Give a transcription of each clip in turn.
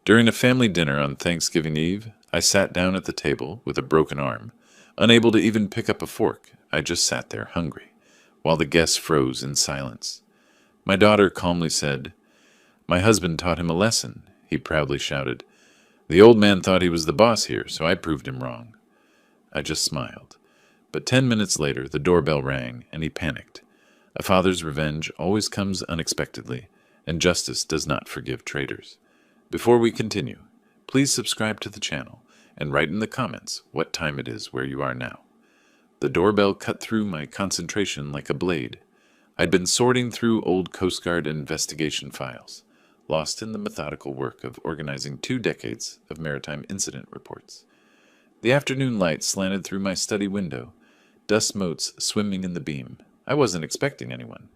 During a family dinner on Thanksgiving Eve, I sat down at the table with a broken arm, unable to even pick up a fork. I just sat there, hungry, while the guests froze in silence. My daughter calmly said, "My husband taught him a lesson," he proudly shouted. "The old man thought he was the boss here, so I proved him wrong." I just smiled. But 10 minutes later, the doorbell rang, and he panicked. A father's revenge always comes unexpectedly, and justice does not forgive traitors. Before we continue, please subscribe to the channel and write in the comments what time it is where you are now. The doorbell cut through my concentration like a blade. I'd been sorting through old Coast Guard investigation files, lost in the methodical work of organizing 2 decades of maritime incident reports. The afternoon light slanted through my study window, dust motes swimming in the beam. I wasn't expecting anyone.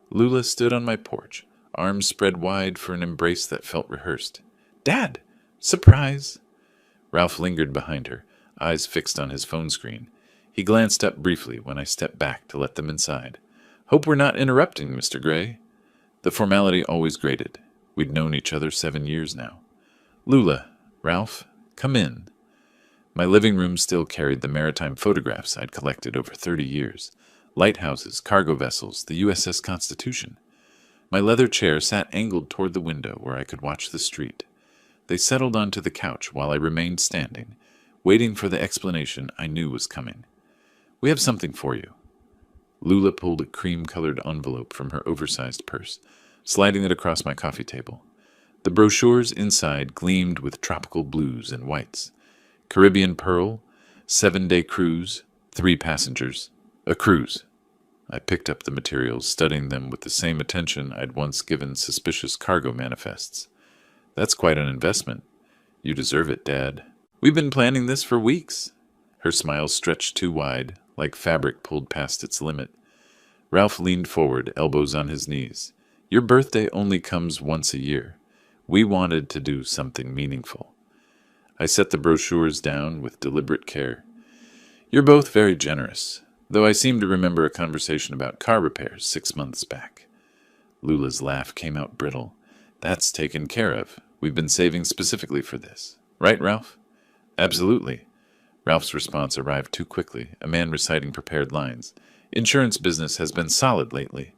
Lula stood on my porch, arms spread wide for an embrace that felt rehearsed. "Dad! Surprise!" Ralph lingered behind her, eyes fixed on his phone screen. He glanced up briefly when I stepped back to let them inside. "Hope we're not interrupting, Mr. Gray." The formality always grated. We'd known each other 7 years now. "Lula, Ralph, come in." My living room still carried the maritime photographs I'd collected over 30 years. Lighthouses, cargo vessels, the USS Constitution. My leather chair sat angled toward the window where I could watch the street. They settled onto the couch while I remained standing, waiting for the explanation I knew was coming. "We have something for you." Lula pulled a cream-colored envelope from her oversized purse, sliding it across my coffee table. The brochures inside gleamed with tropical blues and whites. Caribbean Pearl, 7-day cruise, 3 passengers, a cruise. I picked up the materials, studying them with the same attention I'd once given suspicious cargo manifests. "That's quite an investment." "You deserve it, Dad." "We've been planning this for weeks." Her smile stretched too wide, like fabric pulled past its limit. Ralph leaned forward, elbows on his knees. "Your birthday only comes once a year. We wanted to do something meaningful." I set the brochures down with deliberate care. "You're both very generous, though I seem to remember a conversation about car repairs 6 months back." Lula's laugh came out brittle. "That's taken care of. We've been saving specifically for this. Right, Ralph?" "Absolutely." Ralph's response arrived too quickly, a man reciting prepared lines. "Insurance business has been solid lately.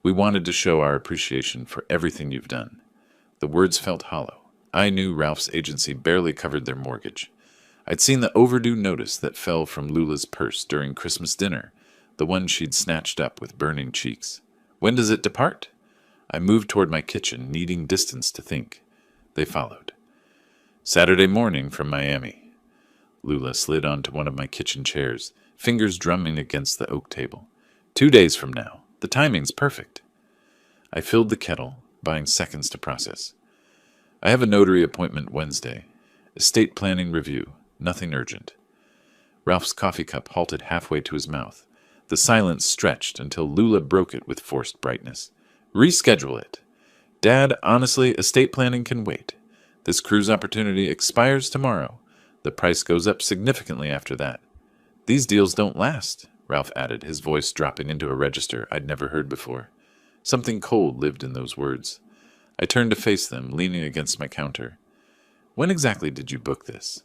We wanted to show our appreciation for everything you've done." The words felt hollow. I knew Ralph's agency barely covered their mortgage. I'd seen the overdue notice that fell from Lula's purse during Christmas dinner, the one she'd snatched up with burning cheeks. "When does it depart?" I moved toward my kitchen, needing distance to think. They followed. "Saturday morning from Miami." Lula slid onto one of my kitchen chairs, fingers drumming against the oak table. 2 days from now. The timing's perfect." I filled the kettle, buying seconds to process. "I have a notary appointment Wednesday. Estate planning review. Nothing urgent." Ralph's coffee cup halted halfway to his mouth. The silence stretched until Lula broke it with forced brightness. "Reschedule it. Dad, honestly, estate planning can wait. This cruise opportunity expires tomorrow. The price goes up significantly after that. These deals don't last," Ralph added, his voice dropping into a register I'd never heard before. Something cold lived in those words. I turned to face them, leaning against my counter. "When exactly did you book this?"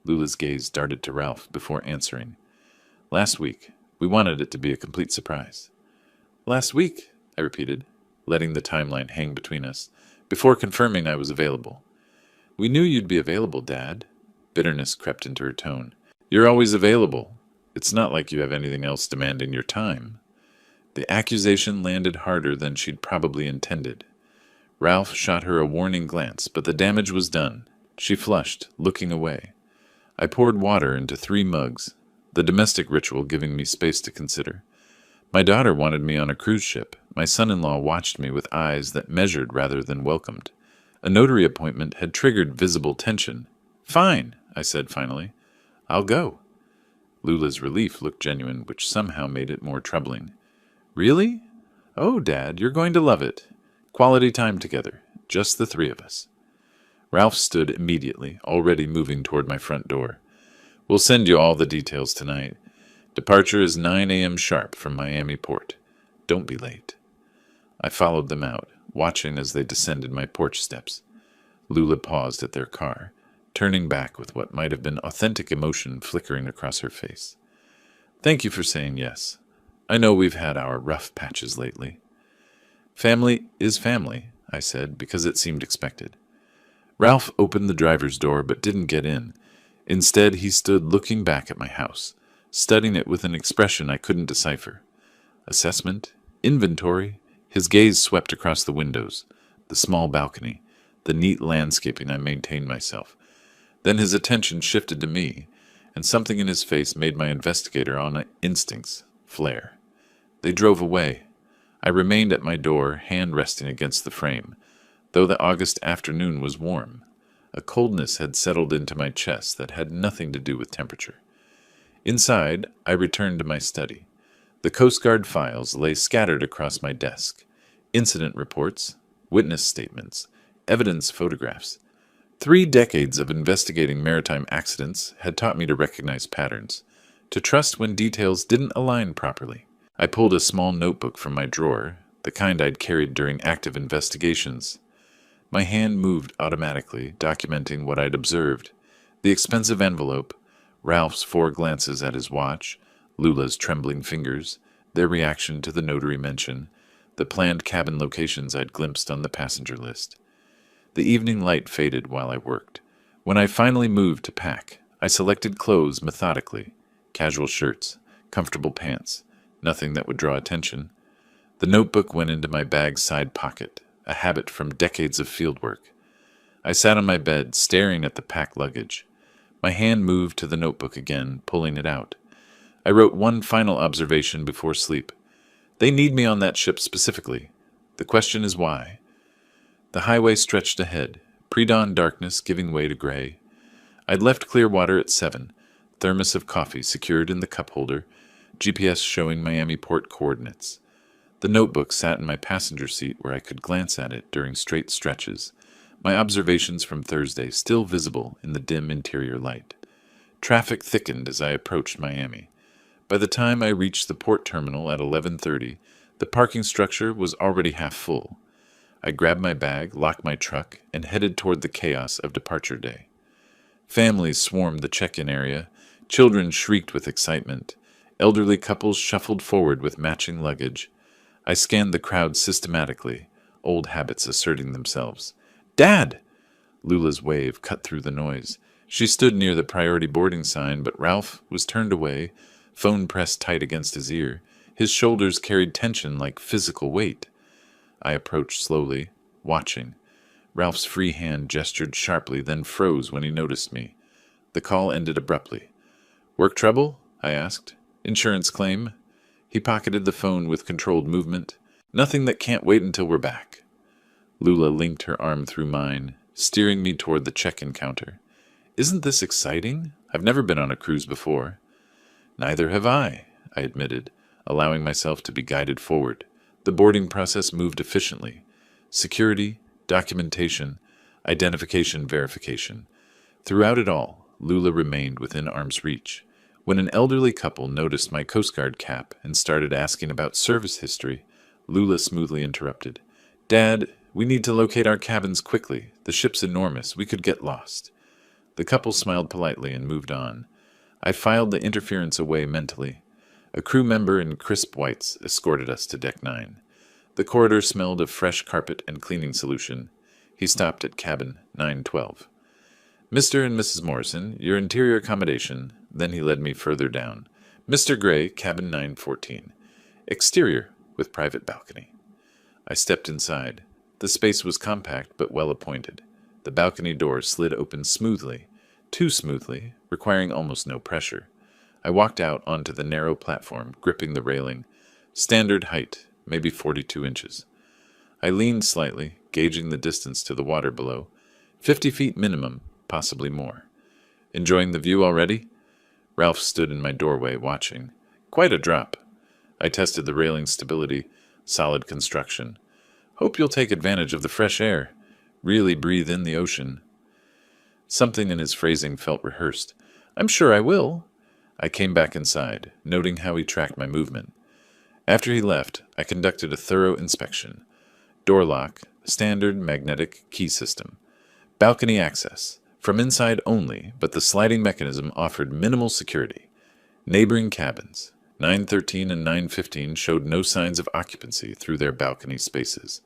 Lula's gaze darted to Ralph before answering. "Last week. We wanted it to be a complete surprise." "Last week," I repeated, letting the timeline hang between us, before confirming I was available. "We knew you'd be available, Dad." Bitterness crept into her tone. "You're always available. It's not like you have anything else demanding your time." The accusation landed harder than she'd probably intended. Ralph shot her a warning glance, but the damage was done. She flushed, looking away. I poured water into 3 mugs, the domestic ritual giving me space to consider. My daughter wanted me on a cruise ship. My son-in-law watched me with eyes that measured rather than welcomed. A notary appointment had triggered visible tension. "Fine," I said finally. "I'll go." Lula's relief looked genuine, which somehow made it more troubling. "Really? Oh, Dad, you're going to love it. Quality time together, just the 3 of us." Ralph stood immediately, already moving toward my front door. "We'll send you all the details tonight. Departure is 9 a.m. sharp from Miami port. Don't be late." I followed them out, watching as they descended my porch steps. Lula paused at their car, turning back with what might have been authentic emotion flickering across her face. Thank you for saying yes. I know we've had our rough patches lately. Family is family, I said, because it seemed expected. Ralph opened the driver's door but didn't get in. Instead, he stood looking back at my house, studying it with an expression I couldn't decipher. Assessment? Inventory? His gaze swept across the windows, the small balcony, the neat landscaping I maintained myself. Then his attention shifted to me, and something in his face made my investigator on instincts flare. They drove away. I remained at my door, hand resting against the frame, though the August afternoon was warm. A coldness had settled into my chest that had nothing to do with temperature. Inside, I returned to my study. The Coast Guard files lay scattered across my desk. Incident reports, witness statements, evidence photographs. 3 decades of investigating maritime accidents had taught me to recognize patterns, to trust when details didn't align properly. I pulled a small notebook from my drawer, the kind I'd carried during active investigations. My hand moved automatically, documenting what I'd observed. The expensive envelope, Ralph's 4 glances at his watch, Lula's trembling fingers, their reaction to the notary mention, the planned cabin locations I'd glimpsed on the passenger list. The evening light faded while I worked. When I finally moved to pack, I selected clothes methodically. Casual shirts, comfortable pants, nothing that would draw attention. The notebook went into my bag's side pocket, a habit from decades of fieldwork. I sat on my bed, staring at the packed luggage. My hand moved to the notebook again, pulling it out. I wrote one final observation before sleep. They need me on that ship specifically. The question is why. The highway stretched ahead, pre-dawn darkness giving way to gray. I'd left Clearwater at 7, thermos of coffee secured in the cup holder, GPS showing Miami port coordinates. The notebook sat in my passenger seat where I could glance at it during straight stretches, my observations from Thursday still visible in the dim interior light. Traffic thickened as I approached Miami. By the time I reached the port terminal at 11:30, the parking structure was already half full. I grabbed my bag, locked my truck, and headed toward the chaos of departure day. Families swarmed the check-in area. Children shrieked with excitement. Elderly couples shuffled forward with matching luggage. I scanned the crowd systematically, old habits asserting themselves. "Dad!" Lula's wave cut through the noise. She stood near the priority boarding sign, but Ralph was turned away, phone pressed tight against his ear. His shoulders carried tension like physical weight. I approached slowly, watching. Ralph's free hand gestured sharply, then froze when he noticed me. The call ended abruptly. "Work trouble?" I asked. "Insurance claim?" He pocketed the phone with controlled movement. "Nothing that can't wait until we're back." Lula linked her arm through mine, steering me toward the check-in counter. "Isn't this exciting? I've never been on a cruise before." "Neither have I," I admitted, allowing myself to be guided forward. The boarding process moved efficiently. Security, documentation, identification verification. Throughout it all, Lula remained within arm's reach. When an elderly couple noticed my Coast Guard cap and started asking about service history, Lula smoothly interrupted. "Dad, we need to locate our cabins quickly. The ship's enormous. We could get lost." The couple smiled politely and moved on. I filed the interference away mentally. A crew member in crisp whites escorted us to Deck 9. The corridor smelled of fresh carpet and cleaning solution. He stopped at cabin 912. "Mr. and Mrs. Morrison, your interior accommodation." Then he led me further down. "Mr. Gray, cabin 914. Exterior, with private balcony." I stepped inside. The space was compact but well appointed. The balcony door slid open smoothly, too smoothly, requiring almost no pressure. I walked out onto the narrow platform, gripping the railing. Standard height, maybe 42 inches. I leaned slightly, gauging the distance to the water below. 50 feet minimum, possibly more. "Enjoying the view already?" Ralph stood in my doorway, watching. "Quite a drop." I tested the railing stability, solid construction. "Hope you'll take advantage of the fresh air. Really breathe in the ocean." Something in his phrasing felt rehearsed. "I'm sure I will." I came back inside, noting how he tracked my movement. After he left, I conducted a thorough inspection. Door lock, standard magnetic key system. Balcony access. From inside only, but the sliding mechanism offered minimal security. Neighboring cabins, 913 and 915, showed no signs of occupancy through their balcony spaces.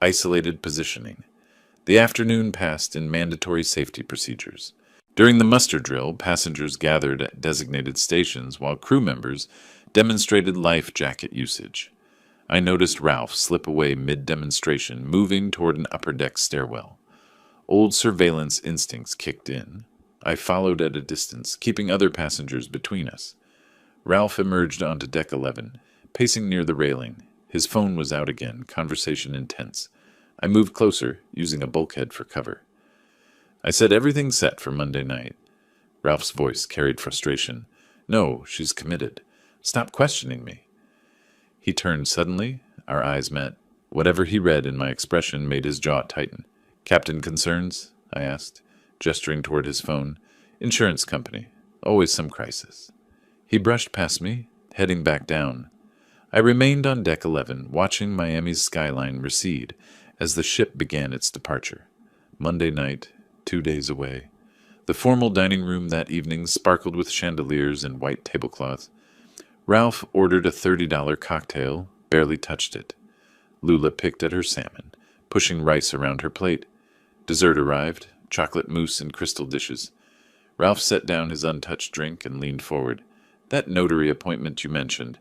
Isolated positioning. The afternoon passed in mandatory safety procedures. During the muster drill, passengers gathered at designated stations while crew members demonstrated life jacket usage. I noticed Ralph slip away mid-demonstration, moving toward an upper deck stairwell. Old surveillance instincts kicked in. I followed at a distance, keeping other passengers between us. Ralph emerged onto deck 11, pacing near the railing. His phone was out again, conversation intense. I moved closer, using a bulkhead for cover. I said everything's set for Monday night. Ralph's voice carried frustration. No, she's committed. Stop questioning me. He turned suddenly. Our eyes met. Whatever he read in my expression made his jaw tighten. Captain concerns? I asked, gesturing toward his phone. Insurance company. Always some crisis. He brushed past me, heading back down. I remained on deck 11, watching Miami's skyline recede as the ship began its departure. Monday night, 2 days away. The formal dining room that evening sparkled with chandeliers and white tablecloths. Ralph ordered a $30 cocktail, barely touched it. Lula picked at her salmon, pushing rice around her plate. Dessert arrived, chocolate mousse in crystal dishes. Ralph set down his untouched drink and leaned forward. That notary appointment you mentioned.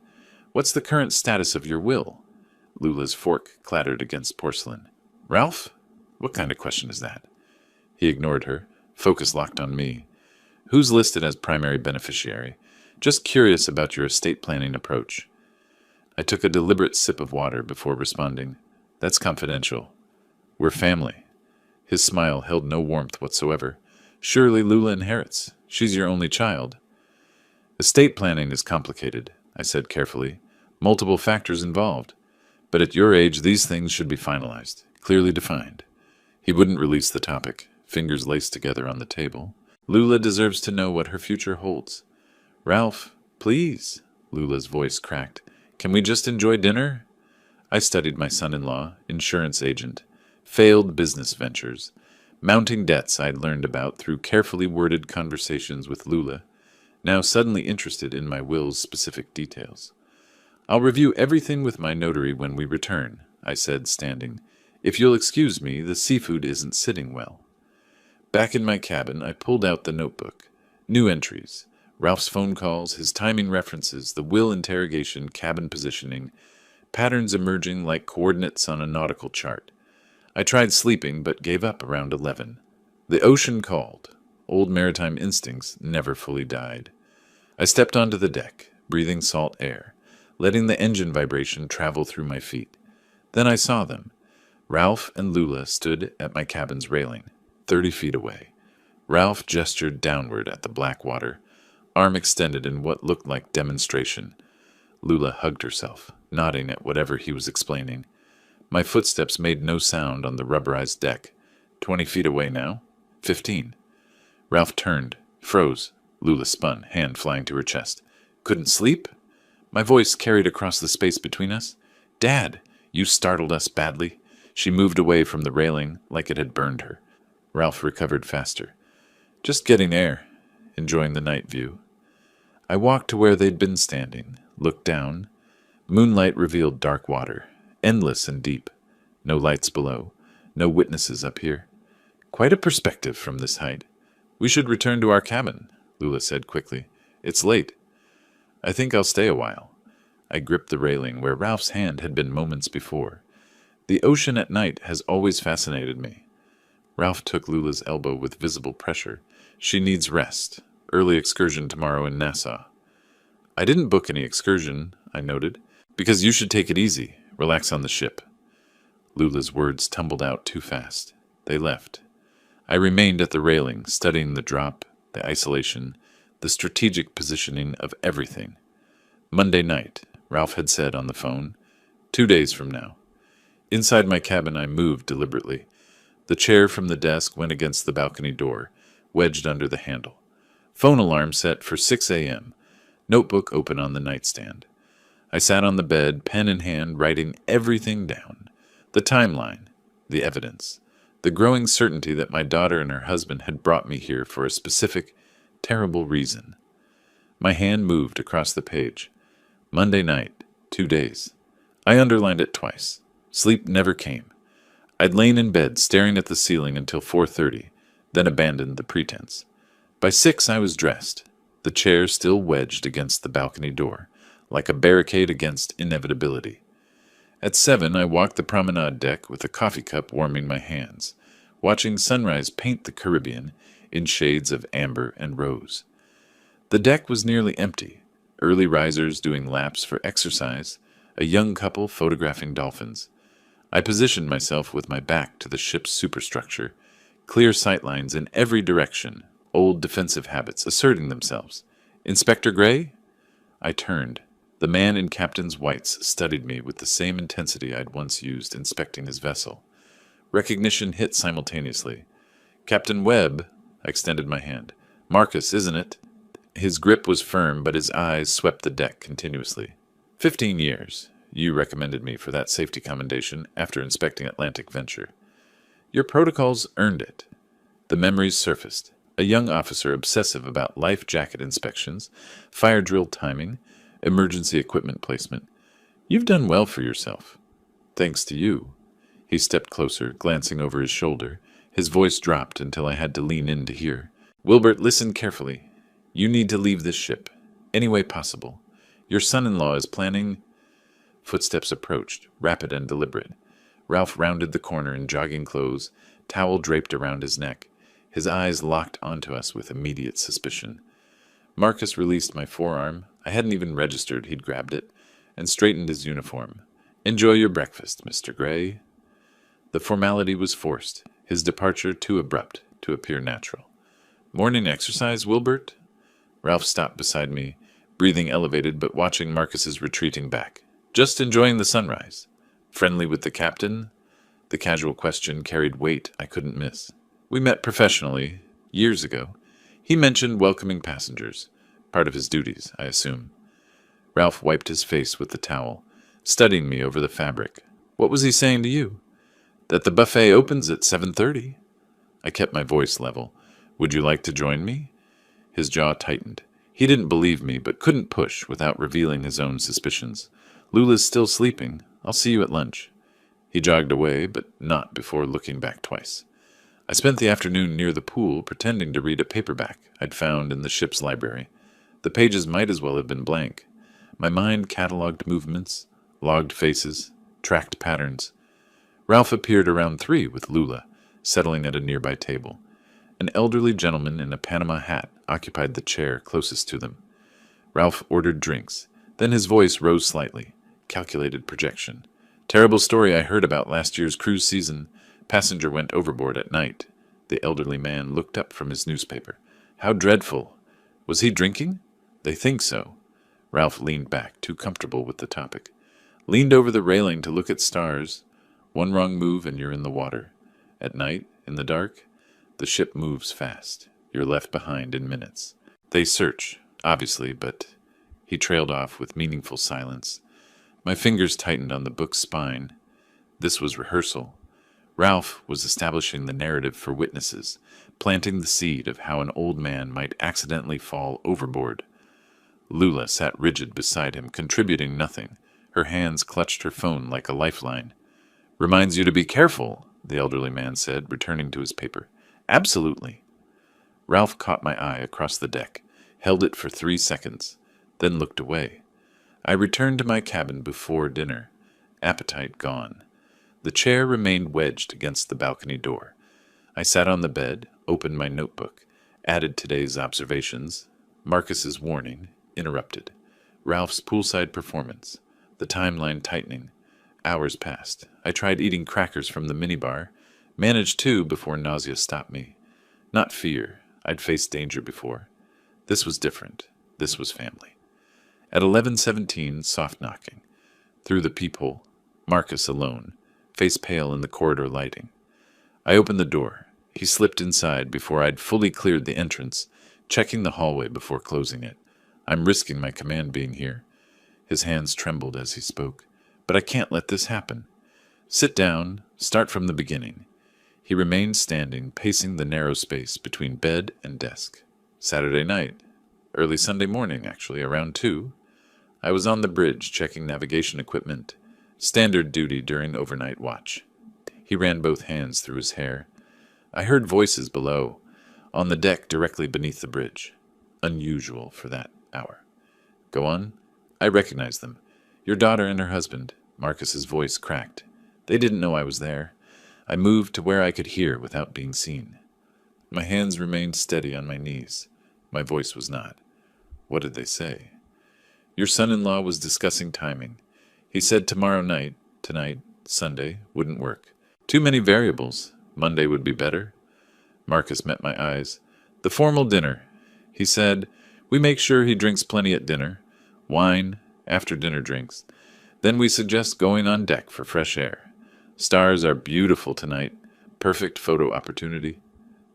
What's the current status of your will? Lula's fork clattered against porcelain. Ralph? What kind of question is that? He ignored her, focus locked on me. Who's listed as primary beneficiary? Just curious about your estate planning approach. I took a deliberate sip of water before responding. That's confidential. We're family. His smile held no warmth whatsoever. Surely Lula inherits. She's your only child. Estate planning is complicated, I said carefully. Multiple factors involved. But at your age, these things should be finalized, clearly defined. He wouldn't release the topic, fingers laced together on the table. Lula deserves to know what her future holds. Ralph, please, Lula's voice cracked. Can we just enjoy dinner? I studied my son-in-law, insurance agent, failed business ventures, mounting debts I'd learned about through carefully worded conversations with Lula, now suddenly interested in my will's specific details. I'll review everything with my notary when we return, I said, standing. If you'll excuse me, the seafood isn't sitting well. Back in my cabin, I pulled out the notebook. New entries. Ralph's phone calls, his timing references, the will interrogation, cabin positioning, patterns emerging like coordinates on a nautical chart. I tried sleeping, but gave up around 11. The ocean called. Old maritime instincts never fully died. I stepped onto the deck, breathing salt air, letting the engine vibration travel through my feet. Then I saw them. Ralph and Lula stood at my cabin's railing, 30 feet away. Ralph gestured downward at the black water, arm extended in what looked like demonstration. Lula hugged herself, nodding at whatever he was explaining. My footsteps made no sound on the rubberized deck. 20 feet away now. 15. Ralph turned, froze. Lula spun, hand flying to her chest. Couldn't sleep? My voice carried across the space between us. Dad, you startled us badly. She moved away from the railing like it had burned her. Ralph recovered faster. Just getting air, enjoying the night view. I walked to where they'd been standing, looked down. Moonlight revealed dark water, endless and deep. No lights below, no witnesses up here. Quite a perspective from this height. We should return to our cabin, Lula said quickly. It's late. I think I'll stay a while. I gripped the railing where Ralph's hand had been moments before. The ocean at night has always fascinated me. Ralph took Lula's elbow with visible pressure. She needs rest. Early excursion tomorrow in Nassau. I didn't book any excursion, I noted, because you should take it easy, relax on the ship. Lula's words tumbled out too fast. They left. I remained at the railing, studying the drop, the isolation, the strategic positioning of everything. Monday night, Ralph had said on the phone. 2 days from now. Inside my cabin, I moved deliberately. The chair from the desk went against the balcony door, wedged under the handle. Phone alarm set for 6 a.m. Notebook open on the nightstand. I sat on the bed, pen in hand, writing everything down. The timeline, the evidence, The growing certainty that my daughter and her husband had brought me here for a specific, terrible reason. My hand moved across the page. Monday night, 2 days. I underlined it twice. Sleep never came. I'd lain in bed staring at the ceiling until 4:30, then abandoned the pretense. By 6 I was dressed, the chair still wedged against the balcony door, like a barricade against inevitability. At 7 I walked the promenade deck with a coffee cup warming my hands, watching sunrise paint the Caribbean in shades of amber and rose. The deck was nearly empty, early risers doing laps for exercise, a young couple photographing dolphins. I positioned myself with my back to the ship's superstructure, clear sightlines in every direction, old defensive habits asserting themselves. Inspector Gray? I turned. The man in captain's whites studied me with the same intensity I'd once used inspecting his vessel. Recognition hit simultaneously. Captain Webb, I extended my hand. Marcus, isn't it? His grip was firm, but his eyes swept the deck continuously. 15 years. You recommended me for that safety commendation after inspecting Atlantic Venture. Your protocols earned it. The memories surfaced. A young officer obsessive about life jacket inspections, fire drill timing, emergency equipment placement. You've done well for yourself. Thanks to you. He stepped closer, glancing over his shoulder. His voice dropped until I had to lean in to hear. Wilbert, listen carefully. You need to leave this ship, any way possible. Your son-in-law is planning... Footsteps approached, rapid and deliberate. Ralph rounded the corner in jogging clothes, towel draped around his neck. His eyes locked onto us with immediate suspicion. Marcus released my forearm. I hadn't even registered he'd grabbed it, and straightened his uniform. Enjoy your breakfast, Mr. Gray. The formality was forced, his departure too abrupt to appear natural. Morning exercise, Wilbert? Ralph stopped beside me, breathing elevated but watching Marcus's retreating back. Just enjoying the sunrise. Friendly with the captain? The casual question carried weight I couldn't miss. We met professionally, years ago. He mentioned welcoming passengers. Part of his duties, I assume. Ralph wiped his face with the towel, studying me over the fabric. What was he saying to you? That the buffet opens at 7:30. I kept my voice level. Would you like to join me? His jaw tightened. He didn't believe me, but couldn't push without revealing his own suspicions. Lula's still sleeping. I'll see you at lunch. He jogged away, but not before looking back twice. I spent the afternoon near the pool pretending to read a paperback I'd found in the ship's library. The pages might as well have been blank. My mind catalogued movements, logged faces, tracked patterns. Ralph appeared around 3 with Lula, settling at a nearby table. An elderly gentleman in a Panama hat occupied the chair closest to them. Ralph ordered drinks. Then his voice rose slightly. Calculated projection. Terrible story I heard about last year's cruise season. Passenger went overboard at night. The elderly man looked up from his newspaper. How dreadful. Was he drinking? They think so. Ralph leaned back, too comfortable with the topic. Leaned over the railing to look at stars. One wrong move and you're in the water. At night, in the dark, the ship moves fast. You're left behind in minutes. They search, obviously, but... He trailed off with meaningful silence. My fingers tightened on the book's spine. This was rehearsal. Ralph was establishing the narrative for witnesses, planting the seed of how an old man might accidentally fall overboard. Lula sat rigid beside him, contributing nothing. Her hands clutched her phone like a lifeline. Reminds you to be careful, the elderly man said, returning to his paper. Absolutely. Ralph caught my eye across the deck, held it for 3 seconds, then looked away. I returned to my cabin before dinner, appetite gone. The chair remained wedged against the balcony door. I sat on the bed, opened my notebook, added today's observations, Marcus's warning, interrupted, Ralph's poolside performance, the timeline tightening. Hours passed. I tried eating crackers from the minibar, managed 2 before nausea stopped me. Not fear. I'd faced danger before. This was different. This was family. At 11:17, soft knocking. Through the peephole, Marcus alone, face pale in the corridor lighting. I opened the door. He slipped inside before I'd fully cleared the entrance, checking the hallway before closing it. I'm risking my command being here. His hands trembled as he spoke. But I can't let this happen. Sit down, start from the beginning. He remained standing, pacing the narrow space between bed and desk. Saturday night, early Sunday morning, actually, around 2, I was on the bridge checking navigation equipment, standard duty during overnight watch. He ran both hands through his hair. I heard voices below, on the deck directly beneath the bridge. Unusual for that hour. Go on. I recognized them. Your daughter and her husband. Marcus's voice cracked. They didn't know I was there. I moved to where I could hear without being seen. My hands remained steady on my knees. My voice was not. What did they say? Your son-in-law was discussing timing. He said tomorrow night, tonight, Sunday, wouldn't work. Too many variables. Monday would be better. Marcus met my eyes. The formal dinner. He said, we make sure he drinks plenty at dinner. Wine, after dinner drinks. Then we suggest going on deck for fresh air. Stars are beautiful tonight. Perfect photo opportunity.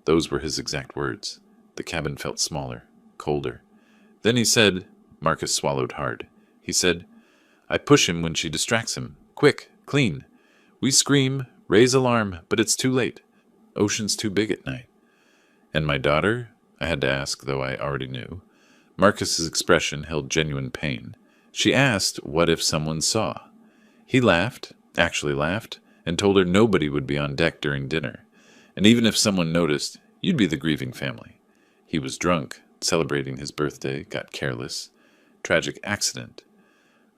Those were his exact words. The cabin felt smaller, colder. Then he said, Marcus swallowed hard. He said, I push him when she distracts him. Quick, clean. We scream, raise alarm, but it's too late. Ocean's too big at night. And my daughter? I had to ask, though I already knew. Marcus's expression held genuine pain. She asked, what if someone saw? He laughed, actually laughed, and told her nobody would be on deck during dinner. And even if someone noticed, you'd be the grieving family. He was drunk, celebrating his birthday, got careless. Tragic accident.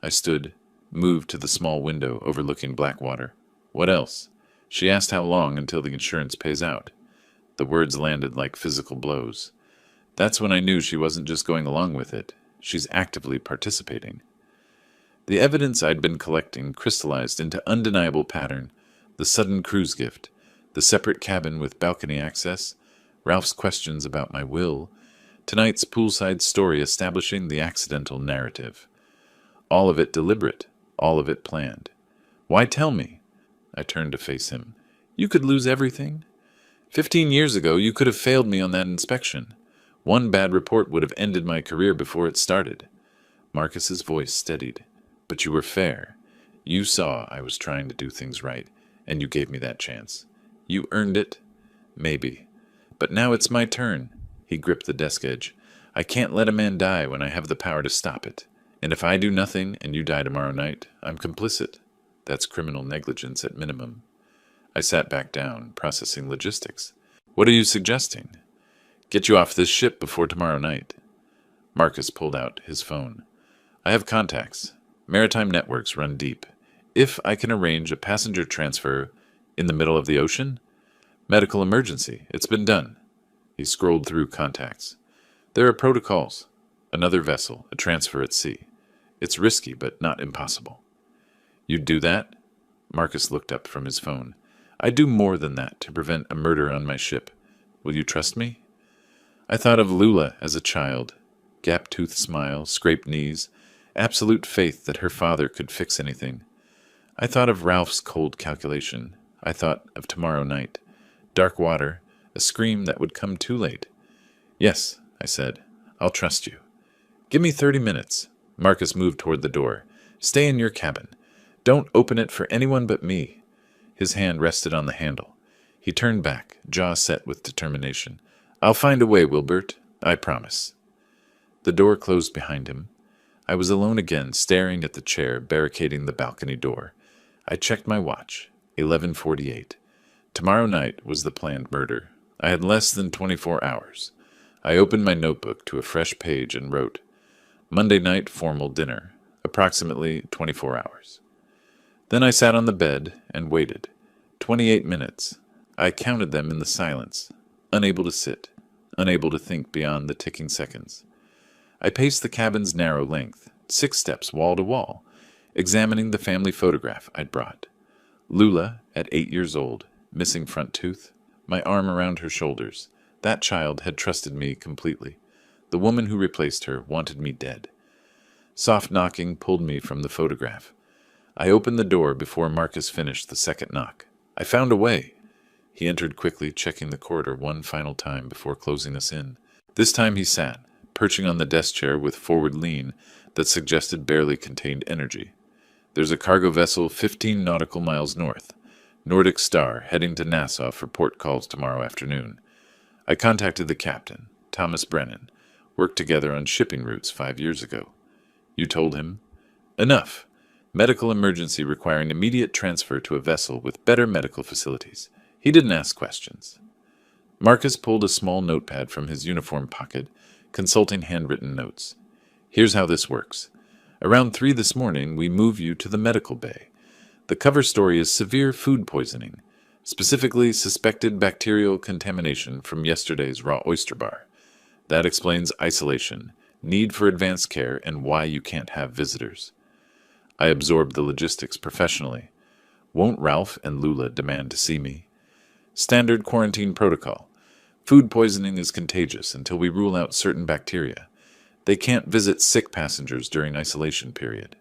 I stood, moved to the small window overlooking Blackwater. What else? She asked how long until the insurance pays out. The words landed like physical blows. That's when I knew she wasn't just going along with it. She's actively participating. The evidence I'd been collecting crystallized into undeniable pattern. The sudden cruise gift, the separate cabin with balcony access, Ralph's questions about my will, tonight's poolside story establishing the accidental narrative. All of it deliberate, all of it planned. Why tell me? I turned to face him. You could lose everything. 15 years ago, you could have failed me on that inspection. One bad report would have ended my career before it started. Marcus's voice steadied. But you were fair. You saw I was trying to do things right, and you gave me that chance. You earned it? Maybe. But now it's my turn. He gripped the desk edge. I can't let a man die when I have the power to stop it. And if I do nothing and you die tomorrow night, I'm complicit. That's criminal negligence at minimum. I sat back down, processing logistics. What are you suggesting? Get you off this ship before tomorrow night. Marcus pulled out his phone. I have contacts. Maritime networks run deep. If I can arrange a passenger transfer in the middle of the ocean? Medical emergency. It's been done. He scrolled through contacts. There are protocols. Another vessel, a transfer at sea. It's risky, but not impossible. You'd do that? Marcus looked up from his phone. I'd do more than that to prevent a murder on my ship. Will you trust me? I thought of Lula as a child. Gap-toothed smile, scraped knees, absolute faith that her father could fix anything. I thought of Ralph's cold calculation. I thought of tomorrow night. Dark water, a scream that would come too late. Yes, I said. I'll trust you. Give me 30 minutes. Marcus moved toward the door. Stay in your cabin. Don't open it for anyone but me. His hand rested on the handle. He turned back, jaw set with determination. I'll find a way, Wilbert. I promise. The door closed behind him. I was alone again, staring at the chair barricading the balcony door. I checked my watch. 11:48. Tomorrow night was the planned murder. I had less than 24 hours. I opened my notebook to a fresh page and wrote, Monday night formal dinner, approximately 24 hours. Then I sat on the bed and waited. 28 minutes. I counted them in the silence, unable to sit, unable to think beyond the ticking seconds. I paced the cabin's narrow length, 6 steps wall to wall, examining the family photograph I'd brought. Lula, at 8 years old, missing front tooth, my arm around her shoulders. That child had trusted me completely. The woman who replaced her wanted me dead. Soft knocking pulled me from the photograph. I opened the door before Marcus finished the second knock. I found a way. He entered quickly, checking the corridor one final time before closing us in. This time he sat, perching on the desk chair with forward lean that suggested barely contained energy. There's a cargo vessel 15 nautical miles north. Nordic Star, heading to Nassau for port calls tomorrow afternoon. I contacted the captain, Thomas Brennan, worked together on shipping routes 5 years ago. You told him? Enough. Medical emergency requiring immediate transfer to a vessel with better medical facilities. He didn't ask questions. Marcus pulled a small notepad from his uniform pocket, consulting handwritten notes. Here's how this works. Around 3 this morning, we move you to the medical bay. The cover story is severe food poisoning, specifically suspected bacterial contamination from yesterday's raw oyster bar. That explains isolation, need for advanced care, and why you can't have visitors. I absorbed the logistics professionally. Won't Ralph and Lula demand to see me? Standard quarantine protocol. Food poisoning is contagious until we rule out certain bacteria. They can't visit sick passengers during isolation period.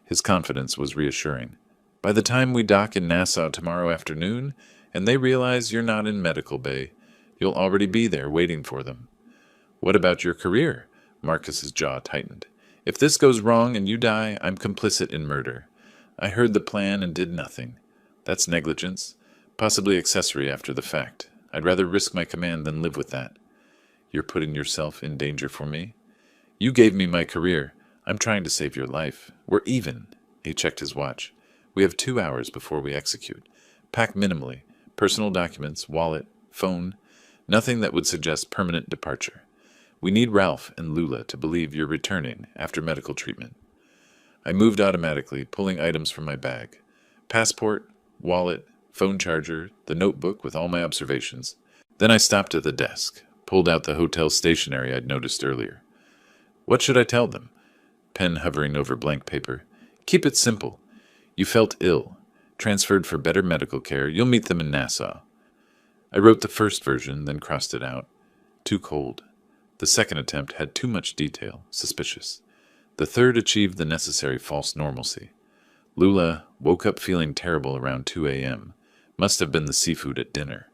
His confidence was reassuring. By the time we dock in Nassau tomorrow afternoon, and they realize you're not in medical bay, you'll already be there waiting for them. What about your career? Marcus's jaw tightened. If this goes wrong and you die, I'm complicit in murder. I heard the plan and did nothing. That's negligence, possibly accessory after the fact. I'd rather risk my command than live with that. You're putting yourself in danger for me? You gave me my career. I'm trying to save your life. We're even. He checked his watch. We have 2 hours before we execute. Pack minimally. Personal documents, wallet, phone. Nothing that would suggest permanent departure. We need Ralph and Lula to believe you're returning after medical treatment. I moved automatically, pulling items from my bag. Passport, wallet, phone charger, the notebook with all my observations. Then I stopped at the desk, pulled out the hotel stationery I'd noticed earlier. What should I tell them? Pen hovering over blank paper. Keep it simple. You felt ill. Transferred for better medical care. You'll meet them in Nassau. I wrote the first version, then crossed it out. Too cold. The second attempt had too much detail. Suspicious. The third achieved the necessary false normalcy. Lula woke up feeling terrible around 2 a.m. Must have been the seafood at dinner.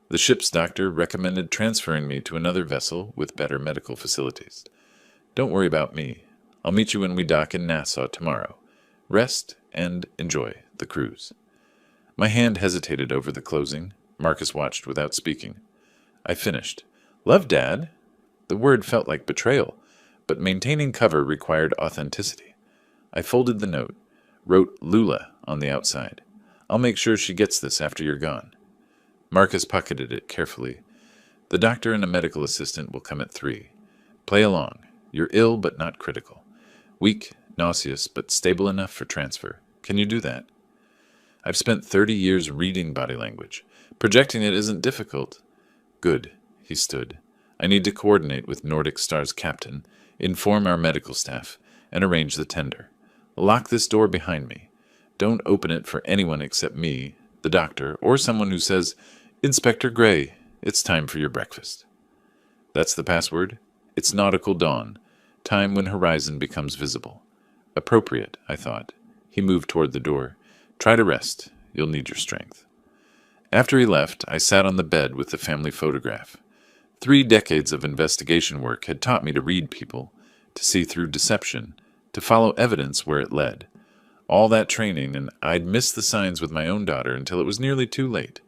The ship's doctor recommended transferring me to another vessel with better medical facilities. Don't worry about me. I'll meet you when we dock in Nassau tomorrow. Rest and enjoy the cruise. My hand hesitated over the closing. Marcus watched without speaking. I finished. Love, Dad. The word felt like betrayal, but maintaining cover required authenticity. I folded the note, wrote Lula on the outside. I'll make sure she gets this after you're gone. Marcus pocketed it carefully. The doctor and a medical assistant will come at 3. Play along. You're ill but not critical. Weak, nauseous, but stable enough for transfer. Can you do that? I've spent 30 years reading body language. Projecting it isn't difficult. Good. He stood. I need to coordinate with Nordic Star's captain, inform our medical staff, and arrange the tender. Lock this door behind me. Don't open it for anyone except me, the doctor, or someone who says, Inspector Gray, it's time for your breakfast. That's the password? It's nautical dawn, time when horizon becomes visible. Appropriate, I thought. He moved toward the door. Try to rest. You'll need your strength. After he left, I sat on the bed with the family photograph. 3 decades of investigation work had taught me to read people, to see through deception, to follow evidence where it led. All that training, and I'd missed the signs with my own daughter until it was nearly too late.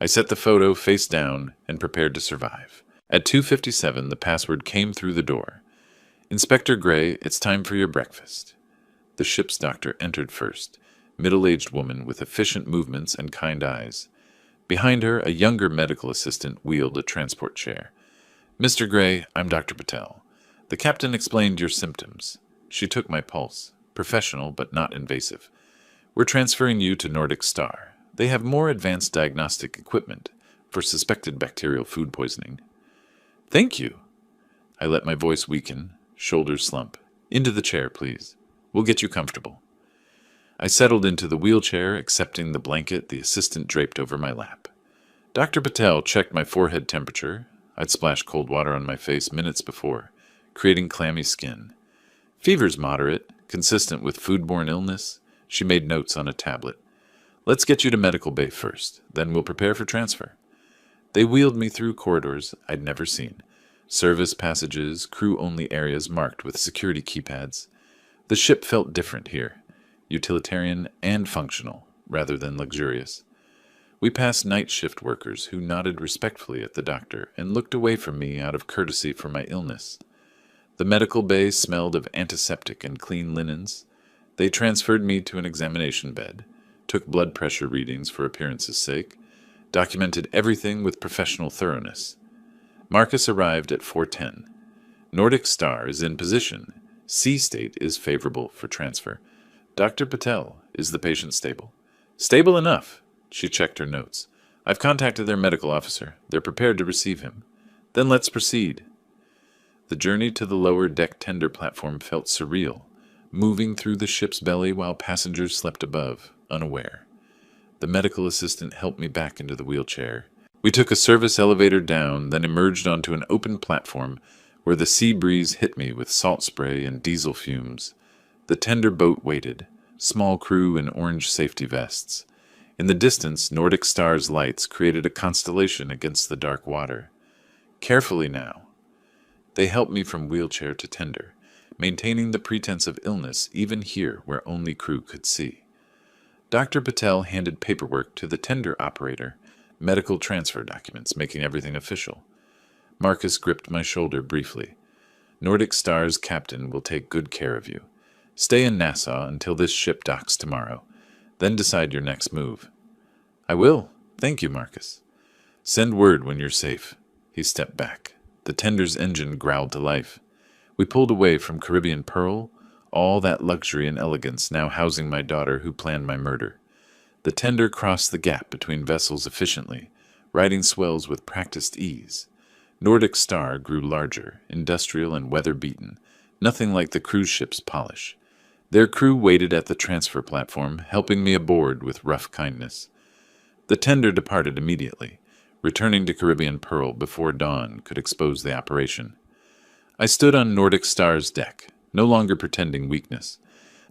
I set the photo face down and prepared to survive. At 2:57, the password came through the door. Inspector Gray, it's time for your breakfast. The ship's doctor entered first, middle-aged woman with efficient movements and kind eyes. Behind her, a younger medical assistant wheeled a transport chair. Mr. Gray, I'm Dr. Patel. The captain explained your symptoms. She took my pulse. Professional, but not invasive. We're transferring you to Nordic Star. They have more advanced diagnostic equipment for suspected bacterial food poisoning. Thank you. I let my voice weaken, shoulders slump. Into the chair, please. We'll get you comfortable. I settled into the wheelchair, accepting the blanket the assistant draped over my lap. Dr. Patel checked my forehead temperature. I'd splashed cold water on my face minutes before, creating clammy skin. Fever's moderate, consistent with foodborne illness. She made notes on a tablet. Let's get you to medical bay first, then we'll prepare for transfer. They wheeled me through corridors I'd never seen. Service passages, crew-only areas marked with security keypads. The ship felt different here. Utilitarian and functional, rather than luxurious. We passed night shift workers who nodded respectfully at the doctor and looked away from me out of courtesy for my illness. The medical bay smelled of antiseptic and clean linens. They transferred me to an examination bed, took blood pressure readings for appearance's sake, documented everything with professional thoroughness. Marcus arrived at 4:10. Nordic Star is in position. C state is favorable for transfer. Dr. Patel, is the patient stable? Stable enough. She checked her notes. I've contacted their medical officer. They're prepared to receive him. Then let's proceed. The journey to the lower deck tender platform felt surreal, moving through the ship's belly while passengers slept above, unaware. The medical assistant helped me back into the wheelchair. We took a service elevator down, then emerged onto an open platform where the sea breeze hit me with salt spray and diesel fumes. The tender boat waited, small crew in orange safety vests. In the distance, Nordic Star's lights created a constellation against the dark water. Carefully now. They helped me from wheelchair to tender, maintaining the pretense of illness even here where only crew could see. Dr. Patel handed paperwork to the tender operator, medical transfer documents, making everything official. Marcus gripped my shoulder briefly. Nordic Star's captain will take good care of you. Stay in Nassau until this ship docks tomorrow. Then decide your next move. I will. Thank you, Marcus. Send word when you're safe. He stepped back. The tender's engine growled to life. We pulled away from Caribbean Pearl, all that luxury and elegance now housing my daughter who planned my murder. The tender crossed the gap between vessels efficiently, riding swells with practiced ease. Nordic Star grew larger, industrial and weather-beaten, nothing like the cruise ship's polish. Their crew waited at the transfer platform, helping me aboard with rough kindness. The tender departed immediately, returning to Caribbean Pearl before dawn could expose the operation. I stood on Nordic Star's deck, no longer pretending weakness.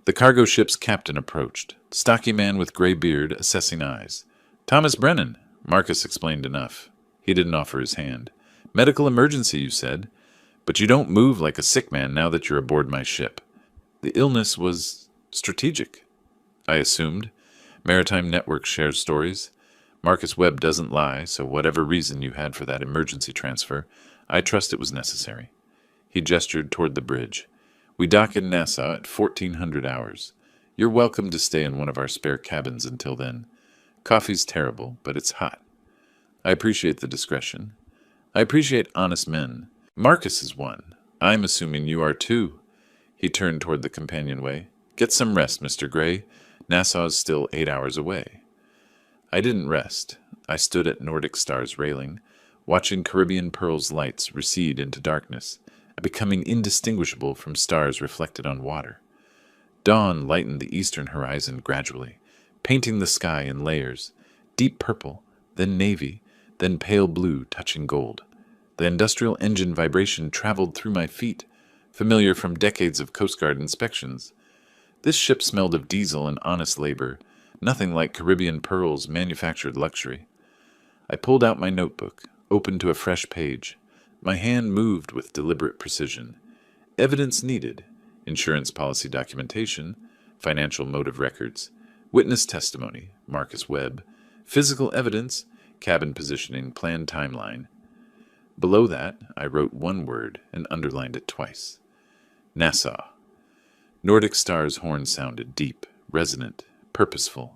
The cargo ship's captain approached, stocky man with gray beard, assessing eyes. Thomas Brennan, Marcus explained enough. He didn't offer his hand. Medical emergency, you said. But you don't move like a sick man now that you're aboard my ship. The illness was strategic, I assumed. Maritime Network shares stories. Marcus Webb doesn't lie, so whatever reason you had for that emergency transfer, I trust it was necessary. He gestured toward the bridge. We dock in Nassau at 1400 hours. You're welcome to stay in one of our spare cabins until then. Coffee's terrible, but it's hot. I appreciate the discretion. I appreciate honest men. Marcus is one. I'm assuming you are too. He turned toward the companionway. Get some rest, Mr. Gray. Nassau's still 8 hours away. I didn't rest. I stood at Nordic Star's railing, watching Caribbean Pearl's lights recede into darkness, becoming indistinguishable from stars reflected on water. Dawn lightened the eastern horizon gradually, painting the sky in layers, deep purple, then navy, then pale blue touching gold. The industrial engine vibration traveled through my feet, familiar from decades of Coast Guard inspections. This ship smelled of diesel and honest labor, nothing like Caribbean Pearl's manufactured luxury. I pulled out my notebook, opened to a fresh page. My hand moved with deliberate precision. Evidence needed: insurance policy documentation, financial motive records, witness testimony, Marcus Webb, physical evidence, cabin positioning, planned timeline. Below that, I wrote one word and underlined it twice. Nassau. Nordic Star's horn sounded deep, resonant, purposeful.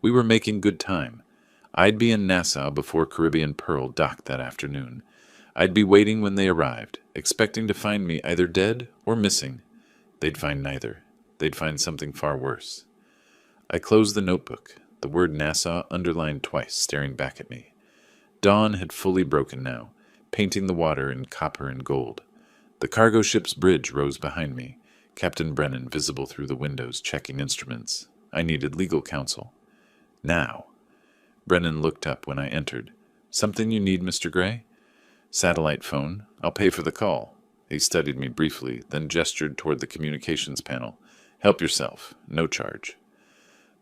We were making good time. I'd be in Nassau before Caribbean Pearl docked that afternoon. I'd be waiting when they arrived, expecting to find me either dead or missing. They'd find neither. They'd find something far worse. I closed the notebook, the word Nassau underlined twice, staring back at me. Dawn had fully broken now, painting the water in copper and gold. The cargo ship's bridge rose behind me, Captain Brennan visible through the windows checking instruments. I needed legal counsel. Now. Brennan looked up when I entered. Something you need, Mr. Gray? Satellite phone. I'll pay for the call. He studied me briefly, then gestured toward the communications panel. Help yourself. No charge.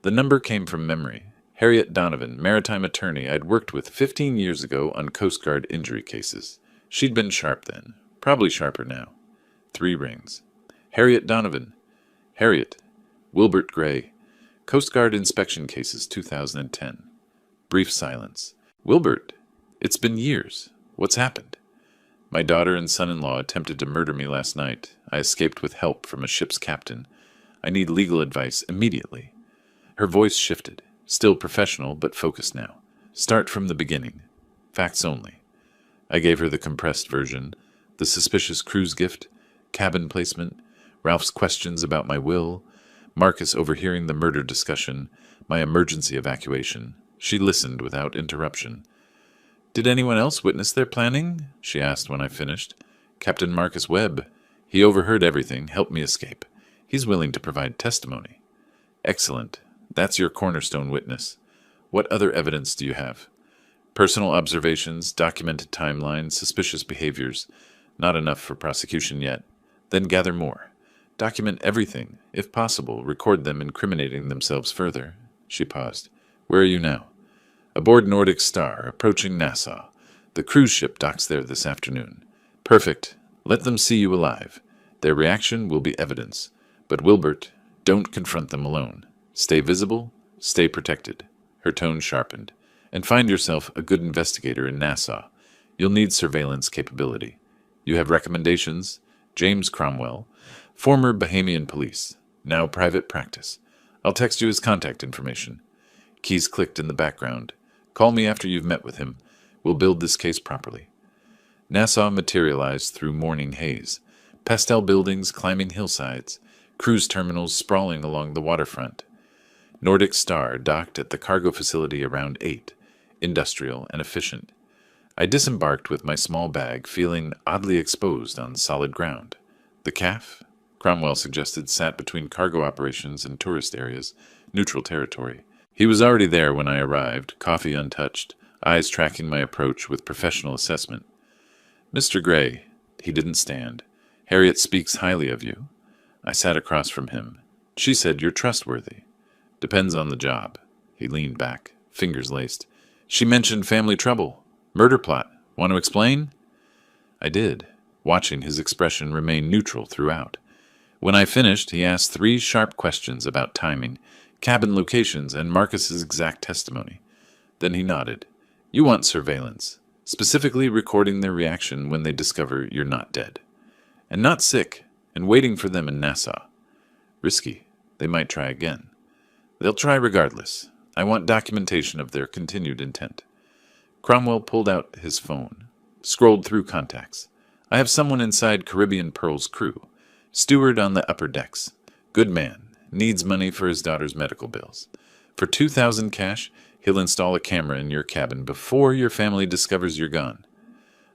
The number came from memory. Harriet Donovan, maritime attorney I'd worked with 15 years ago on Coast Guard injury cases. She'd been sharp then. Probably sharper now. 3 rings. Harriet Donovan. Harriet. Wilbert Gray. Coast Guard inspection cases 2010. Brief silence. Wilbert, it's been years. What's happened? My daughter and son-in-law attempted to murder me last night. I escaped with help from a ship's captain. I need legal advice immediately. Her voice shifted. Still professional, but focused now. Start from the beginning. Facts only. I gave her the compressed version. The suspicious cruise gift, cabin placement, Ralph's questions about my will, Marcus overhearing the murder discussion, my emergency evacuation. She listened without interruption. Did anyone else witness their planning? She asked when I finished. Captain Marcus Webb. He overheard everything, helped me escape. He's willing to provide testimony. Excellent. That's your cornerstone witness. What other evidence do you have? Personal observations, documented timelines, suspicious behaviors. Not enough for prosecution yet. Then gather more. Document everything. If possible, record them incriminating themselves further. She paused. Where are you now? Aboard Nordic Star, approaching Nassau. The cruise ship docks there this afternoon. Perfect. Let them see you alive. Their reaction will be evidence. But Wilbert, don't confront them alone. Stay visible, stay protected. Her tone sharpened. And find yourself a good investigator in Nassau. You'll need surveillance capability. You have recommendations? James Cromwell, former Bahamian police, now private practice. I'll text you his contact information. Keys clicked in the background. Call me after you've met with him. We'll build this case properly. Nassau materialized through morning haze. Pastel buildings climbing hillsides. Cruise terminals sprawling along the waterfront. Nordic Star docked at the cargo facility around 8, industrial and efficient. I disembarked with my small bag, feeling oddly exposed on solid ground. The CAF, Cromwell suggested, sat between cargo operations and tourist areas, neutral territory. He was already there when I arrived, coffee untouched, eyes tracking my approach with professional assessment. Mr. Gray, he didn't stand. Harriet speaks highly of you. I sat across from him. She said you're trustworthy. Depends on the job. He leaned back, fingers laced. She mentioned family trouble. Murder plot. Want to explain? I did, watching his expression remain neutral throughout. When I finished, he asked 3 sharp questions about timing, cabin locations, and Marcus's exact testimony. Then he nodded. You want surveillance, specifically recording their reaction when they discover you're not dead. And not sick, and waiting for them in Nassau. Risky. They might try again. They'll try regardless. I want documentation of their continued intent. Cromwell pulled out his phone, scrolled through contacts. I have someone inside Caribbean Pearl's crew. Steward on the upper decks. Good man. Needs money for his daughter's medical bills. For 2,000 cash, he'll install a camera in your cabin before your family discovers you're gone.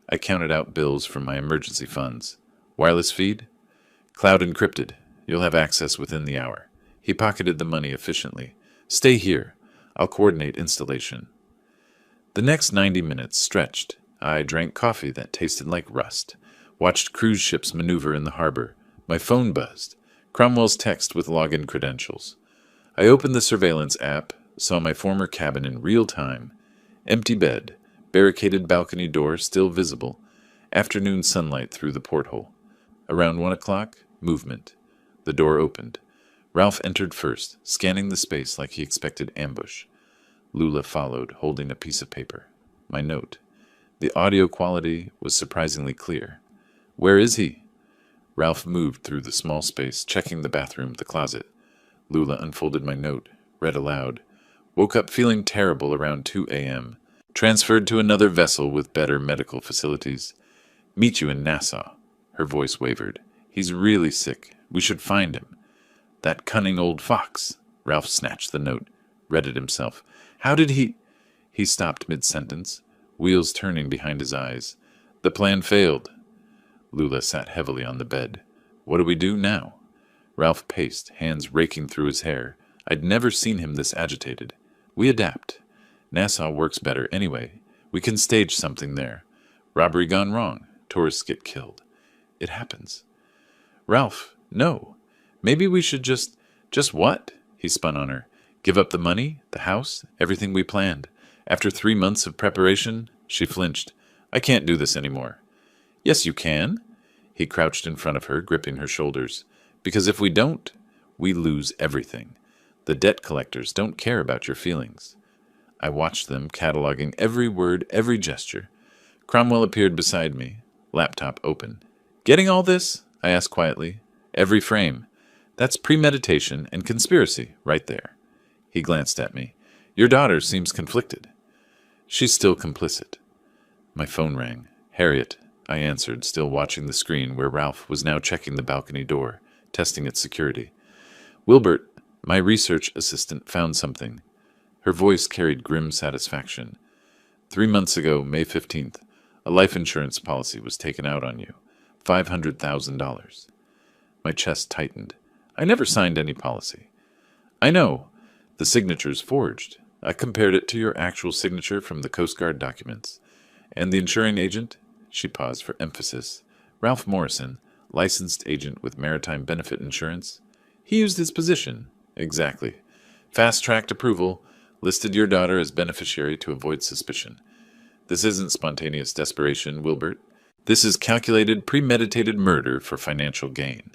I counted out bills from my emergency funds. Wireless feed? Cloud encrypted. You'll have access within the hour. He pocketed the money efficiently. Stay here. I'll coordinate installation. The next 90 minutes stretched. I drank coffee that tasted like rust. Watched cruise ships maneuver in the harbor. My phone buzzed. Cromwell's text with login credentials. I opened the surveillance app, saw my former cabin in real time. Empty bed. Barricaded balcony door still visible. Afternoon sunlight through the porthole. Around 1 o'clock, movement. The door opened. Ralph entered first, scanning the space like he expected ambush. Lula followed, holding a piece of paper. My note. The audio quality was surprisingly clear. Where is he? Ralph moved through the small space, checking the bathroom, the closet. Lula unfolded my note, read aloud. Woke up feeling terrible around 2 a.m. Transferred to another vessel with better medical facilities. Meet you in Nassau. Her voice wavered. He's really sick. We should find him. That cunning old fox. Ralph snatched the note, read it himself. How did he... He stopped mid-sentence, wheels turning behind his eyes. The plan failed. Lula sat heavily on the bed. What do we do now? Ralph paced, hands raking through his hair. I'd never seen him this agitated. We adapt. Nassau works better anyway. We can stage something there. Robbery gone wrong. Tourists get killed. It happens. Ralph, no. Maybe we should just what? He spun on her. Give up the money, the house, everything we planned. After 3 months of preparation, she flinched. I can't do this anymore. Yes, you can. He crouched in front of her, gripping her shoulders. Because if we don't, we lose everything. The debt collectors don't care about your feelings. I watched them, cataloging every word, every gesture. Cromwell appeared beside me, laptop open. Getting all this? I asked quietly. Every frame. That's premeditation and conspiracy, right there. He glanced at me. Your daughter seems conflicted. She's still complicit. My phone rang. Harriet, I answered, still watching the screen where Ralph was now checking the balcony door, testing its security. Wilbert, my research assistant, found something. Her voice carried grim satisfaction. 3 months ago, May 15th, a life insurance policy was taken out on you. $500,000. My chest tightened. I never signed any policy. I know. The signature's forged. I compared it to your actual signature from the Coast Guard documents. And the insuring agent? She paused for emphasis. Ralph Morrison, licensed agent with Maritime Benefit Insurance. He used his position. Exactly. Fast-tracked approval, listed your daughter as beneficiary to avoid suspicion. This isn't spontaneous desperation, Wilbert. This is calculated, premeditated murder for financial gain.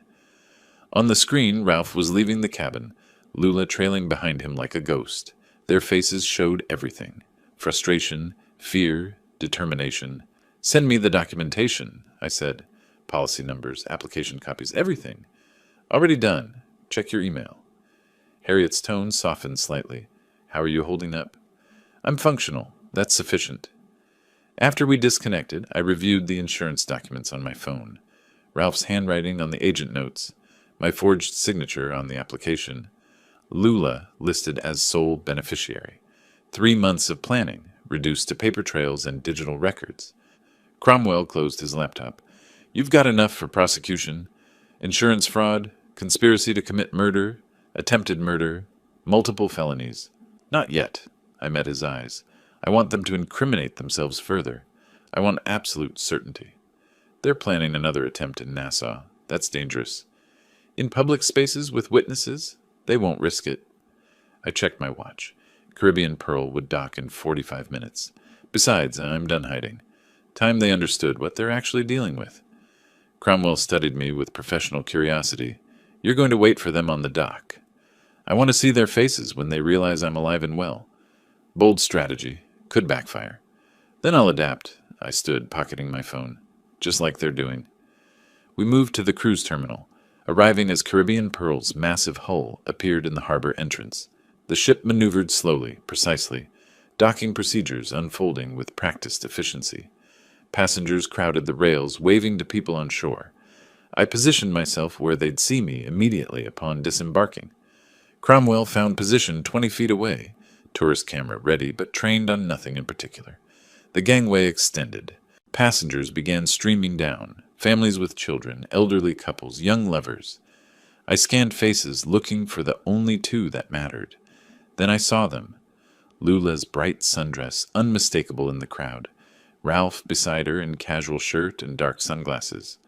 On the screen, Ralph was leaving the cabin, Lula trailing behind him like a ghost. Their faces showed everything. Frustration, fear, determination. Send me the documentation, I said. Policy numbers, application copies, everything. Already done. Check your email. Harriet's tone softened slightly. How are you holding up? I'm functional. That's sufficient. After we disconnected, I reviewed the insurance documents on my phone. Ralph's handwriting on the agent notes, my forged signature on the application. Lula listed as sole beneficiary. 3 months of planning, reduced to paper trails and digital records. Cromwell closed his laptop. You've got enough for prosecution. Insurance fraud, conspiracy to commit murder, attempted murder, multiple felonies. Not yet. I met his eyes. I want them to incriminate themselves further. I want absolute certainty. They're planning another attempt in Nassau. That's dangerous. In public spaces with witnesses, they won't risk it. I checked my watch. Caribbean Pearl would dock in 45 minutes. Besides, I'm done hiding. Time they understood what they're actually dealing with. Cromwell studied me with professional curiosity. You're going to wait for them on the dock. I want to see their faces when they realize I'm alive and well. Bold strategy. Could backfire. Then I'll adapt. I stood, pocketing my phone. Just like they're doing. We moved to the cruise terminal, arriving as Caribbean Pearl's massive hull appeared in the harbor entrance. The ship maneuvered slowly, precisely, docking procedures unfolding with practiced efficiency. Passengers crowded the rails, waving to people on shore. I positioned myself where they'd see me immediately upon disembarking. Cromwell found position 20 feet away, tourist camera ready, but trained on nothing in particular. The gangway extended. Passengers began streaming down, families with children, elderly couples, young lovers. I scanned faces, looking for the only two that mattered. Then I saw them. Lula's bright sundress, unmistakable in the crowd. Ralph beside her in casual shirt and dark sunglasses.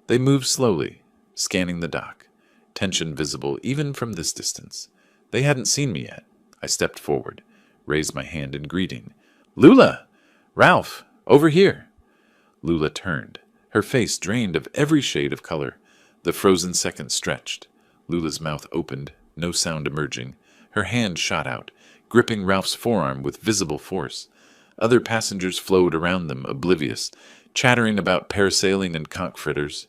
They moved slowly, scanning the dock, tension visible even from this distance. They hadn't seen me yet. I stepped forward, raised my hand in greeting. Lula! Ralph! Over here! Lula turned, her face drained of every shade of color. The frozen seconds stretched. Lula's mouth opened, no sound emerging. Her hand shot out, gripping Ralph's forearm with visible force. Other passengers flowed around them, oblivious, chattering about parasailing and conch fritters.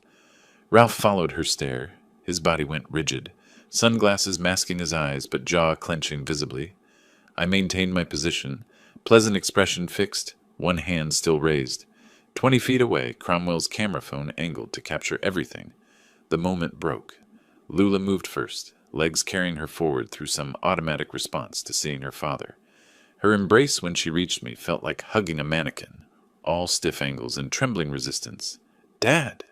Ralph followed her stare. His body went rigid, sunglasses masking his eyes, but jaw clenching visibly. I maintained my position, pleasant expression fixed, one hand still raised. 20 feet away, Cromwell's camera phone angled to capture everything. The moment broke. Lula moved first, legs carrying her forward through some automatic response to seeing her father. Her embrace when she reached me felt like hugging a mannequin, all stiff angles and trembling resistance. Dad!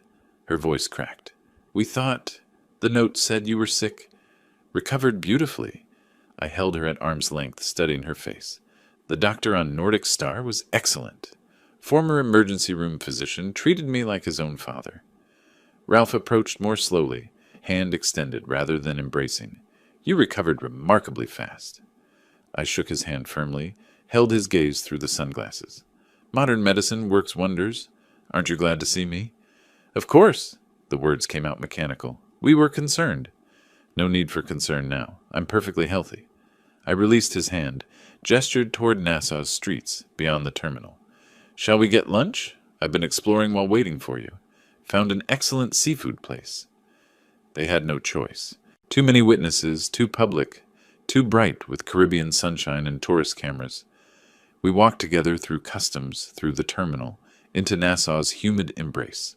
Her voice cracked. We thought... The note said you were sick. Recovered beautifully. I held her at arm's length, studying her face. The doctor on Nordic Star was excellent. Former emergency room physician treated me like his own father. Ralph approached more slowly, hand extended rather than embracing. You recovered remarkably fast. I shook his hand firmly, held his gaze through the sunglasses. Modern medicine works wonders. Aren't you glad to see me? Of course. The words came out mechanical. We were concerned. No need for concern now. I'm perfectly healthy. I released his hand, gestured toward Nassau's streets, beyond the terminal. Shall we get lunch? I've been exploring while waiting for you. Found an excellent seafood place. They had no choice. Too many witnesses, too public, too bright with Caribbean sunshine and tourist cameras. We walked together through customs, through the terminal, into Nassau's humid embrace.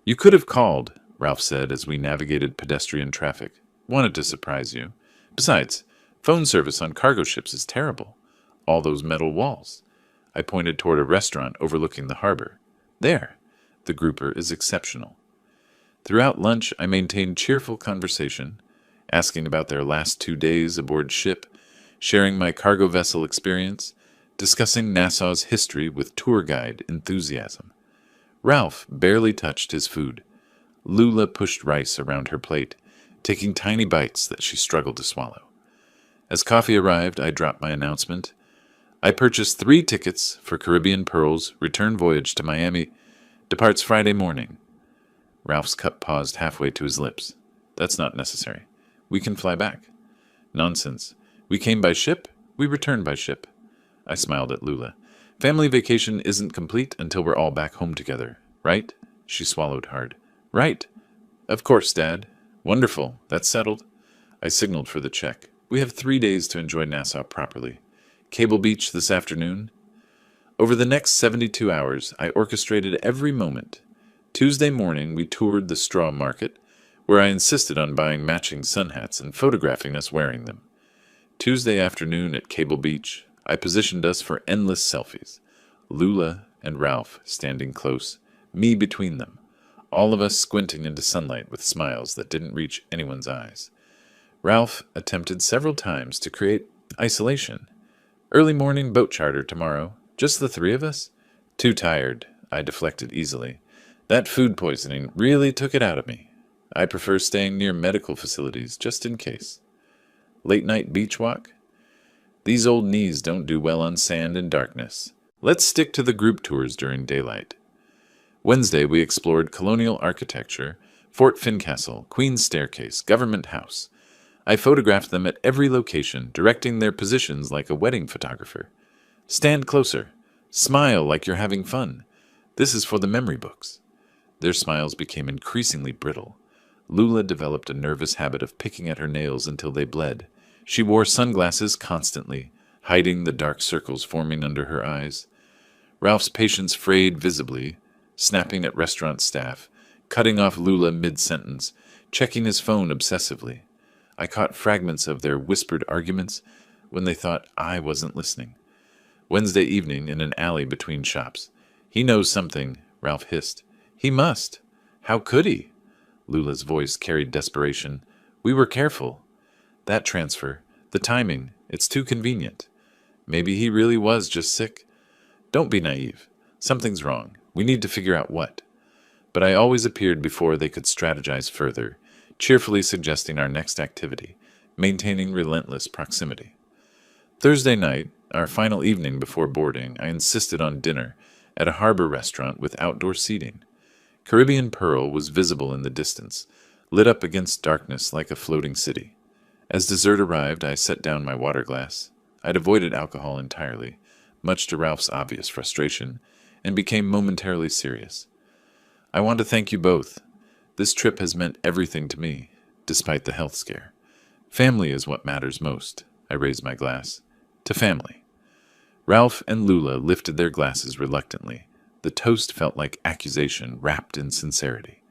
You could have called, Ralph said as we navigated pedestrian traffic. Wanted to surprise you. Besides, phone service on cargo ships is terrible. All those metal walls. I pointed toward a restaurant overlooking the harbor. There. The grouper is exceptional. Throughout lunch, I maintained cheerful conversation, asking about their last 2 days aboard ship, sharing my cargo vessel experience, discussing Nassau's history with tour guide enthusiasm. Ralph barely touched his food. Lula pushed rice around her plate, taking tiny bites that she struggled to swallow. As coffee arrived, I dropped my announcement. I purchased 3 tickets for Caribbean Pearl's return voyage to Miami. Departs Friday morning. Ralph's cup paused halfway to his lips. That's not necessary. We can fly back. Nonsense. We came by ship, we return by ship. I smiled at Lula. Family vacation isn't complete until we're all back home together, right? She swallowed hard. Right. Of course, Dad. Wonderful. That's settled. I signaled for the check. We have 3 days to enjoy Nassau properly. Cable Beach this afternoon. Over the next 72 hours, I orchestrated every moment. Tuesday morning, we toured the straw market, where I insisted on buying matching sun hats and photographing us wearing them. Tuesday afternoon at Cable Beach, I positioned us for endless selfies. Lula and Ralph standing close, me between them, all of us squinting into sunlight with smiles that didn't reach anyone's eyes. Ralph attempted several times to create isolation. Early morning boat charter tomorrow. Just the 3 of us? Too tired, I deflected easily. That food poisoning really took it out of me. I prefer staying near medical facilities, just in case. Late night beach walk? These old knees don't do well on sand and darkness. Let's stick to the group tours during daylight. Wednesday we explored colonial architecture, Fort Fincastle, Queen's Staircase, Government House. I photographed them at every location, directing their positions like a wedding photographer. Stand closer. Smile like you're having fun. This is for the memory books. Their smiles became increasingly brittle. Lula developed a nervous habit of picking at her nails until they bled. She wore sunglasses constantly, hiding the dark circles forming under her eyes. Ralph's patience frayed visibly, snapping at restaurant staff, cutting off Lula mid-sentence, checking his phone obsessively. I caught fragments of their whispered arguments when they thought I wasn't listening. Wednesday evening in an alley between shops. He knows something, Ralph hissed. He must. How could he? Lula's voice carried desperation. We were careful. That transfer, the timing, it's too convenient. Maybe he really was just sick. Don't be naive. Something's wrong. We need to figure out what. But I always appeared before they could strategize further, cheerfully suggesting our next activity, maintaining relentless proximity. Thursday night, our final evening before boarding, I insisted on dinner at a harbor restaurant with outdoor seating. Caribbean Pearl was visible in the distance, lit up against darkness like a floating city. As dessert arrived, I set down my water glass. I'd avoided alcohol entirely, much to Ralph's obvious frustration, and became momentarily serious. I want to thank you both. This trip has meant everything to me, despite the health scare. Family is what matters most. I raised my glass. To family. Ralph and Lula lifted their glasses reluctantly. The toast felt like accusation wrapped in sincerity.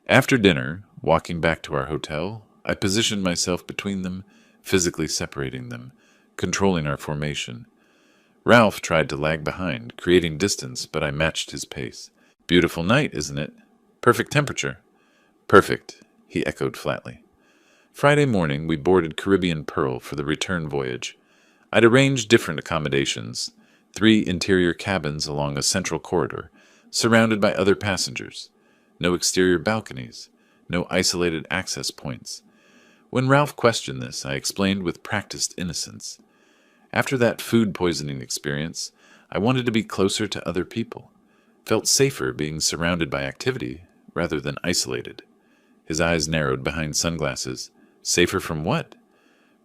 After dinner, walking back to our hotel, I positioned myself between them, physically separating them, controlling our formation. Ralph tried to lag behind, creating distance, but I matched his pace. Beautiful night, isn't it? Perfect temperature. Perfect, he echoed flatly. Friday morning, we boarded Caribbean Pearl for the return voyage. I'd arranged different accommodations, 3 interior cabins along a central corridor, surrounded by other passengers. No exterior balconies, no isolated access points. When Ralph questioned this, I explained with practiced innocence. After that food poisoning experience, I wanted to be closer to other people. Felt safer being surrounded by activity rather than isolated. His eyes narrowed behind sunglasses. Safer from what?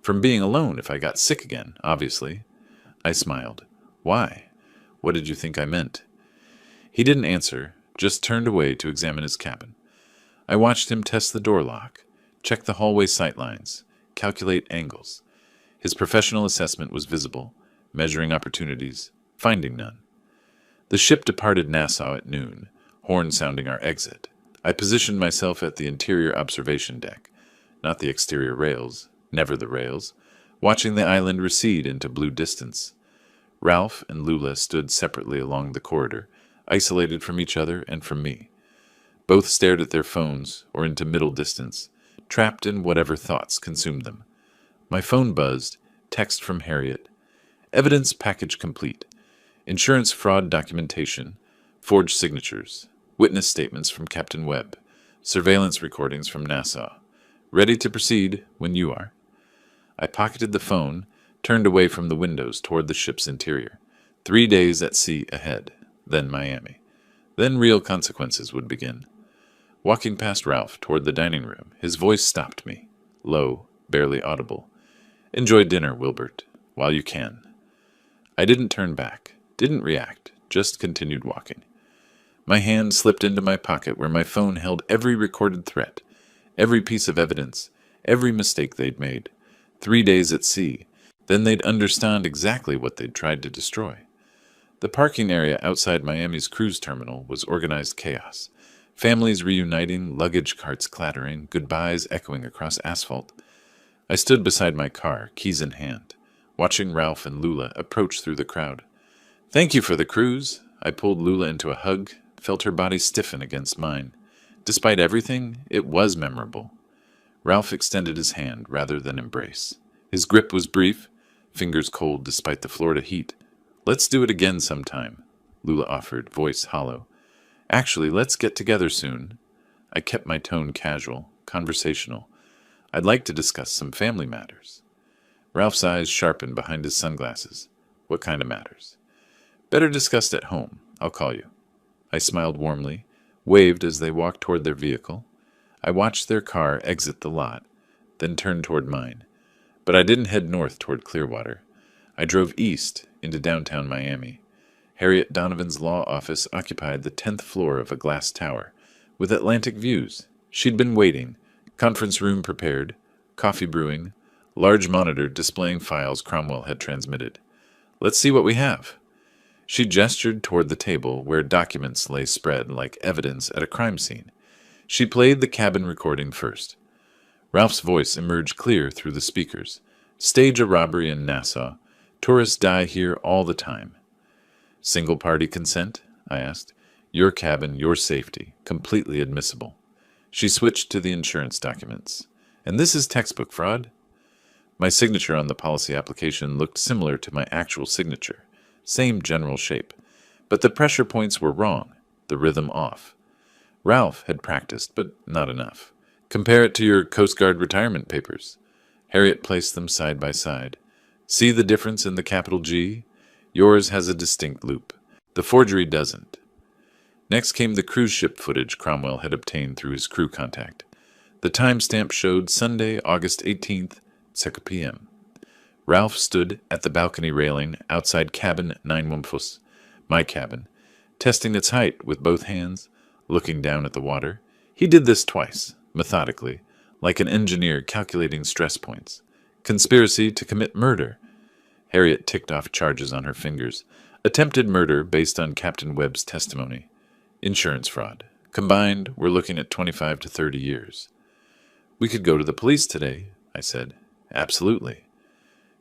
From being alone if I got sick again, obviously. I smiled. Why? What did you think I meant? He didn't answer, just turned away to examine his cabin. I watched him test the door lock, check the hallway sightlines, calculate angles. His professional assessment was visible, measuring opportunities, finding none. The ship departed Nassau at noon, horn sounding our exit. I positioned myself at the interior observation deck, not the exterior rails, never the rails, watching the island recede into blue distance. Ralph and Lula stood separately along the corridor, isolated from each other and from me. Both stared at their phones or into middle distance, trapped in whatever thoughts consumed them. My phone buzzed, text from Harriet. Evidence package complete. Insurance fraud documentation, forged signatures, witness statements from Captain Webb, surveillance recordings from Nassau. Ready to proceed when you are. I pocketed the phone, turned away from the windows toward the ship's interior. 3 days at sea ahead, then Miami. Then real consequences would begin. Walking past Ralph toward the dining room, his voice stopped me, low, barely audible. Enjoy dinner, Wilbert, while you can. I didn't turn back, didn't react, just continued walking. My hand slipped into my pocket where my phone held every recorded threat, every piece of evidence, every mistake they'd made. 3 days at sea, then they'd understand exactly what they'd tried to destroy. The parking area outside Miami's cruise terminal was organized chaos. Families reuniting, luggage carts clattering, goodbyes echoing across asphalt. I stood beside my car, keys in hand, watching Ralph and Lula approach through the crowd. Thank you for the cruise. I pulled Lula into a hug, felt her body stiffen against mine. Despite everything, it was memorable. Ralph extended his hand rather than embrace. His grip was brief, fingers cold despite the Florida heat. Let's do it again sometime, Lula offered, voice hollow. Actually, let's get together soon. I kept my tone casual, conversational. I'd like to discuss some family matters. Ralph's eyes sharpened behind his sunglasses. What kind of matters? Better discussed at home. I'll call you. I smiled warmly, waved as they walked toward their vehicle. I watched their car exit the lot, then turned toward mine. But I didn't head north toward Clearwater. I drove east into downtown Miami. Harriet Donovan's law office occupied the 10th floor of a glass tower, with Atlantic views. She'd been waiting, conference room prepared, coffee brewing, large monitor displaying files Cromwell had transmitted. Let's see what we have. She gestured toward the table where documents lay spread like evidence at a crime scene. She played the cabin recording first. Ralph's voice emerged clear through the speakers. Stage a robbery in Nassau. Tourists die here all the time. Single-party consent? I asked. Your cabin, your safety. Completely admissible. She switched to the insurance documents. And this is textbook fraud? My signature on the policy application looked similar to my actual signature. Same general shape. But the pressure points were wrong, the rhythm off. Ralph had practiced, but not enough. Compare it to your Coast Guard retirement papers. Harriet placed them side by side. See the difference in the capital G? Yours has a distinct loop. The forgery doesn't. Next came the cruise ship footage Cromwell had obtained through his crew contact. The timestamp showed Sunday, August 18th, 6 p.m. Ralph stood at the balcony railing outside cabin 914, my cabin, testing its height with both hands, looking down at the water. He did this twice, methodically, like an engineer calculating stress points. Conspiracy to commit murder. Harriet ticked off charges on her fingers. Attempted murder based on Captain Webb's testimony. Insurance fraud. Combined, we're looking at 25 to 30 years. We could go to the police today, I said. Absolutely.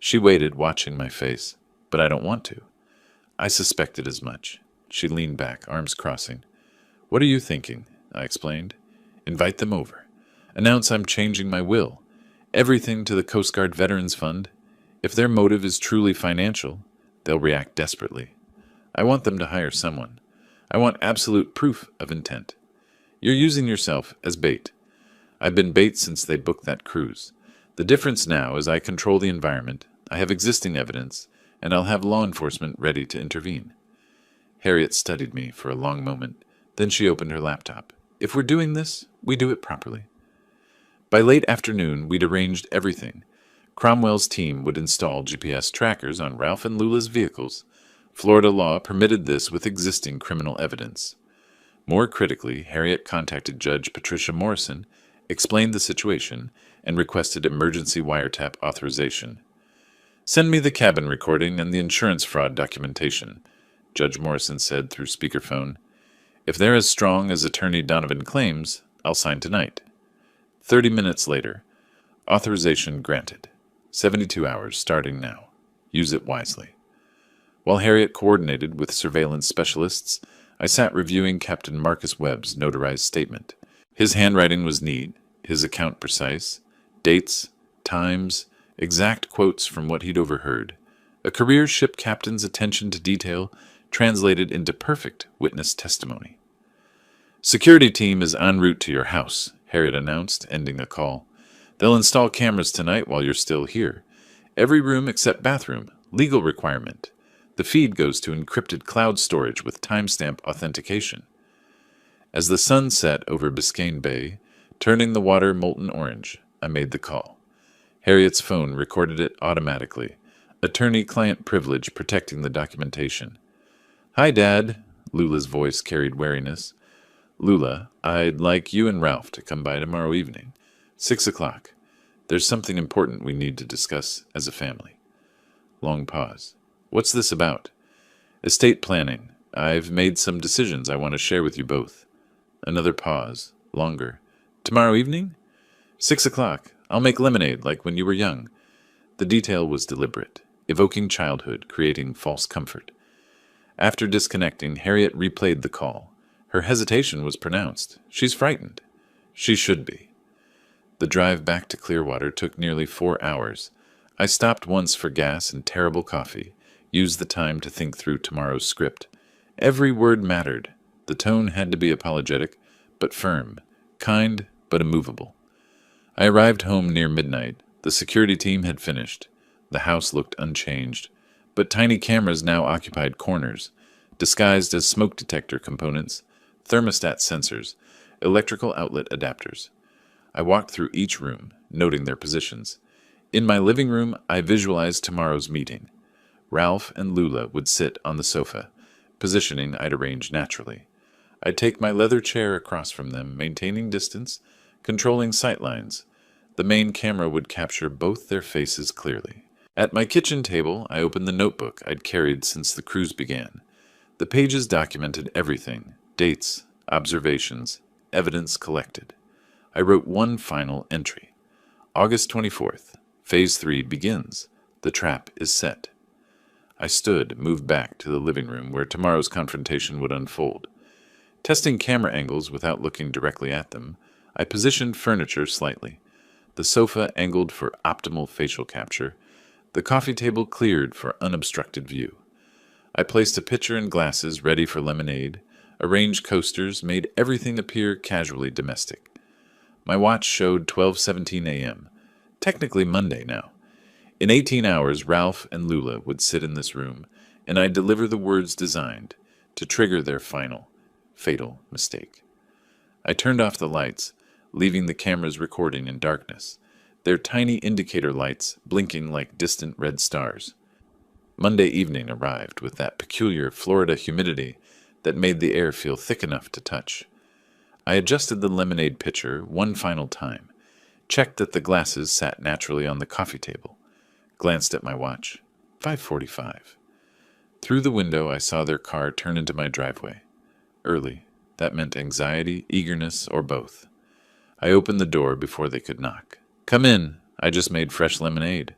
She waited, watching my face, but I don't want to. I suspected as much. She leaned back, arms crossing. What are you thinking? I explained. Invite them over. Announce I'm changing my will. Everything to the Coast Guard Veterans Fund. If their motive is truly financial, they'll react desperately. I want them to hire someone. I want absolute proof of intent. You're using yourself as bait. I've been bait since they booked that cruise. The difference now is I control the environment, I have existing evidence, and I'll have law enforcement ready to intervene. Harriet studied me for a long moment. Then she opened her laptop. If we're doing this, we do it properly. By late afternoon, we'd arranged everything. Cromwell's team would install GPS trackers on Ralph and Lula's vehicles. Florida law permitted this with existing criminal evidence. More critically, Harriet contacted Judge Patricia Morrison, explained the situation, and requested emergency wiretap authorization. "Send me the cabin recording and the insurance fraud documentation," Judge Morrison said through speakerphone. "If they're as strong as Attorney Donovan claims, I'll sign tonight." 30 minutes later, authorization granted. 72 hours starting now. Use it wisely. While Harriet coordinated with surveillance specialists, I sat reviewing Captain Marcus Webb's notarized statement. His handwriting was neat, his account precise, dates, times, exact quotes from what he'd overheard. A career ship captain's attention to detail translated into perfect witness testimony. "Security team is en route to your house," Harriet announced, ending a call. "They'll install cameras tonight while you're still here. Every room except bathroom. Legal requirement. The feed goes to encrypted cloud storage with timestamp authentication." As the sun set over Biscayne Bay, turning the water molten orange, I made the call. Harriet's phone recorded it automatically, attorney-client privilege protecting the documentation. "Hi, Dad," Lula's voice carried wariness. "Lula, I'd like you and Ralph to come by tomorrow evening, 6 o'clock. There's something important we need to discuss as a family." Long pause. "What's this about?" "Estate planning. I've made some decisions I want to share with you both." Another pause. Longer. "Tomorrow evening?" 6 o'clock. I'll make lemonade like when you were young." The detail was deliberate, evoking childhood, creating false comfort. After disconnecting, Harriet replayed the call. Her hesitation was pronounced. "She's frightened." She should be. The drive back to Clearwater took nearly 4 hours. I stopped once for gas and terrible coffee, used the time to think through tomorrow's script. Every word mattered. The tone had to be apologetic, but firm, kind, but immovable. I arrived home near midnight. The security team had finished. The house looked unchanged, but tiny cameras now occupied corners, disguised as smoke detector components, thermostat sensors, electrical outlet adapters. I walked through each room, noting their positions. In my living room, I visualized tomorrow's meeting. Ralph and Lula would sit on the sofa, positioning I'd arrange naturally. I'd take my leather chair across from them, maintaining distance, controlling sightlines. The main camera would capture both their faces clearly. At my kitchen table, I opened the notebook I'd carried since the cruise began. The pages documented everything: dates, observations, evidence collected. I wrote one final entry. August 24th. Phase 3 begins. The trap is set. I stood, moved back to the living room where tomorrow's confrontation would unfold. Testing camera angles without looking directly at them, I positioned furniture slightly. The sofa angled for optimal facial capture, the coffee table cleared for unobstructed view. I placed a pitcher and glasses ready for lemonade, arranged coasters, made everything appear casually domestic. My watch showed 12:17 a.m., technically Monday now. In 18 hours, Ralph and Lula would sit in this room, and I'd deliver the words designed to trigger their final, fatal mistake. I turned off the lights, leaving the cameras recording in darkness, their tiny indicator lights blinking like distant red stars. Monday evening arrived with that peculiar Florida humidity that made the air feel thick enough to touch. I adjusted the lemonade pitcher one final time, checked that the glasses sat naturally on the coffee table, glanced at my watch. 5:45. Through the window, I saw their car turn into my driveway. Early. That meant anxiety, eagerness, or both. I opened the door before they could knock. "Come in. I just made fresh lemonade."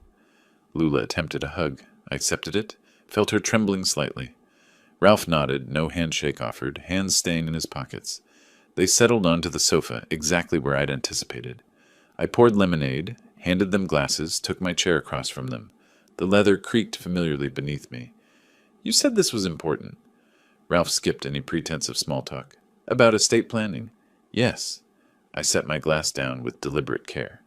Lula attempted a hug. I accepted it, felt her trembling slightly. Ralph nodded, no handshake offered, hands staying in his pockets. They settled onto the sofa, exactly where I'd anticipated. I poured lemonade, handed them glasses, took my chair across from them. The leather creaked familiarly beneath me. "You said this was important." Ralph skipped any pretense of small talk. "About estate planning?" "Yes." I set my glass down with deliberate care.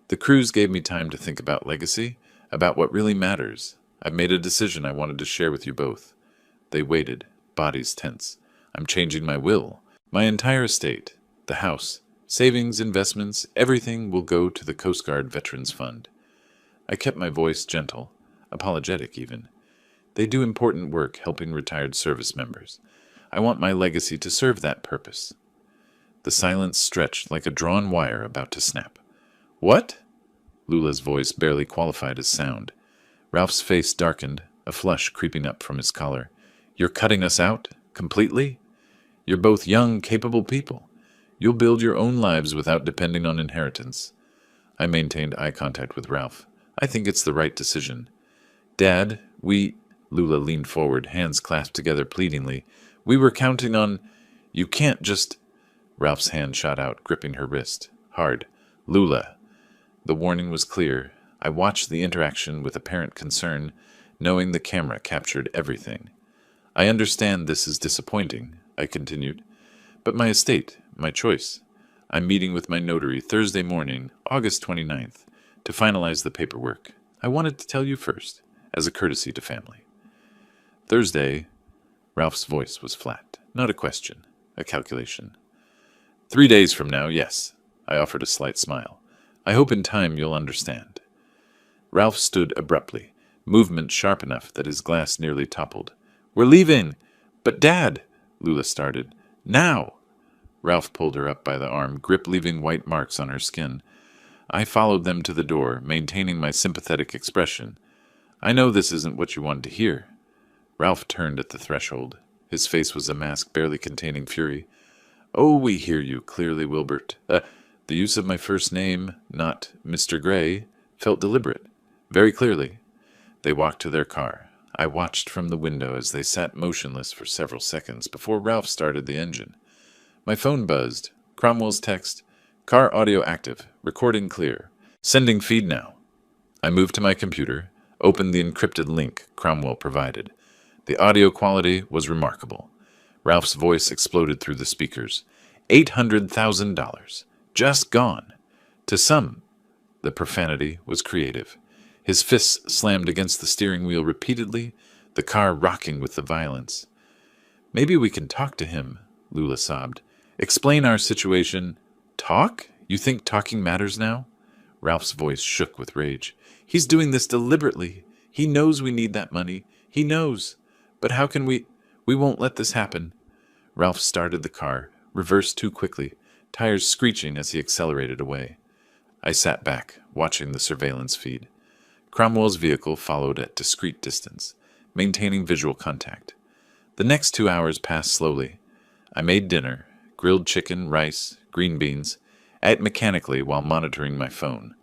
"The cruise gave me time to think about legacy, about what really matters. I've made a decision I wanted to share with you both." They waited, bodies tense. "I'm changing my will. My entire estate, the house, savings, investments, everything will go to the Coast Guard Veterans Fund." I kept my voice gentle, apologetic even. They do important work helping retired service members. I want my legacy to serve that purpose. The silence stretched like a drawn wire about to snap. What? Lula's voice barely qualified as sound. Ralph's face darkened, a flush creeping up from his collar. You're cutting us out? Completely? You're both young, capable people. You'll build your own lives without depending on inheritance. I maintained eye contact with Ralph. I think it's the right decision. Dad, Lula leaned forward, hands clasped together pleadingly. We were counting on... You can't just... Ralph's hand shot out, gripping her wrist. Hard. Lula. The warning was clear. I watched the interaction with apparent concern, knowing the camera captured everything. I understand this is disappointing, I continued. But my estate, my choice. I'm meeting with my notary Thursday morning, August 29th, to finalize the paperwork. I wanted to tell you first, as a courtesy to family. Thursday, Ralph's voice was flat. Not a question, a calculation. 3 days from now, yes. I offered a slight smile. I hope in time you'll understand. Ralph stood abruptly, movement sharp enough that his glass nearly toppled. We're leaving! But Dad! Lula started. Now! Ralph pulled her up by the arm, grip leaving white marks on her skin. I followed them to the door, maintaining my sympathetic expression. I know this isn't what you wanted to hear. Ralph turned at the threshold. His face was a mask barely containing fury. Oh, we hear you clearly, Wilbert. The use of my first name, not Mr. Gray, felt deliberate. Very clearly. They walked to their car. I watched from the window as they sat motionless for several seconds before Ralph started the engine. My phone buzzed. Cromwell's text. Car audio active. Recording clear. Sending feed now. I moved to my computer, opened the encrypted link Cromwell provided. The audio quality was remarkable. Ralph's voice exploded through the speakers. $800,000. Just gone. To some, the profanity was creative. His fists slammed against the steering wheel repeatedly, the car rocking with the violence. Maybe we can talk to him, Lula sobbed. Explain our situation. Talk? You think talking matters now? Ralph's voice shook with rage. He's doing this deliberately. He knows we need that money. He knows. But how can we... We won't let this happen. Ralph started the car, reversed too quickly, tires screeching as he accelerated away. I sat back, watching the surveillance feed. Cromwell's vehicle followed at discreet distance, maintaining visual contact. The next 2 hours passed slowly. I made dinner, grilled chicken, rice, green beans, ate mechanically while monitoring my phone.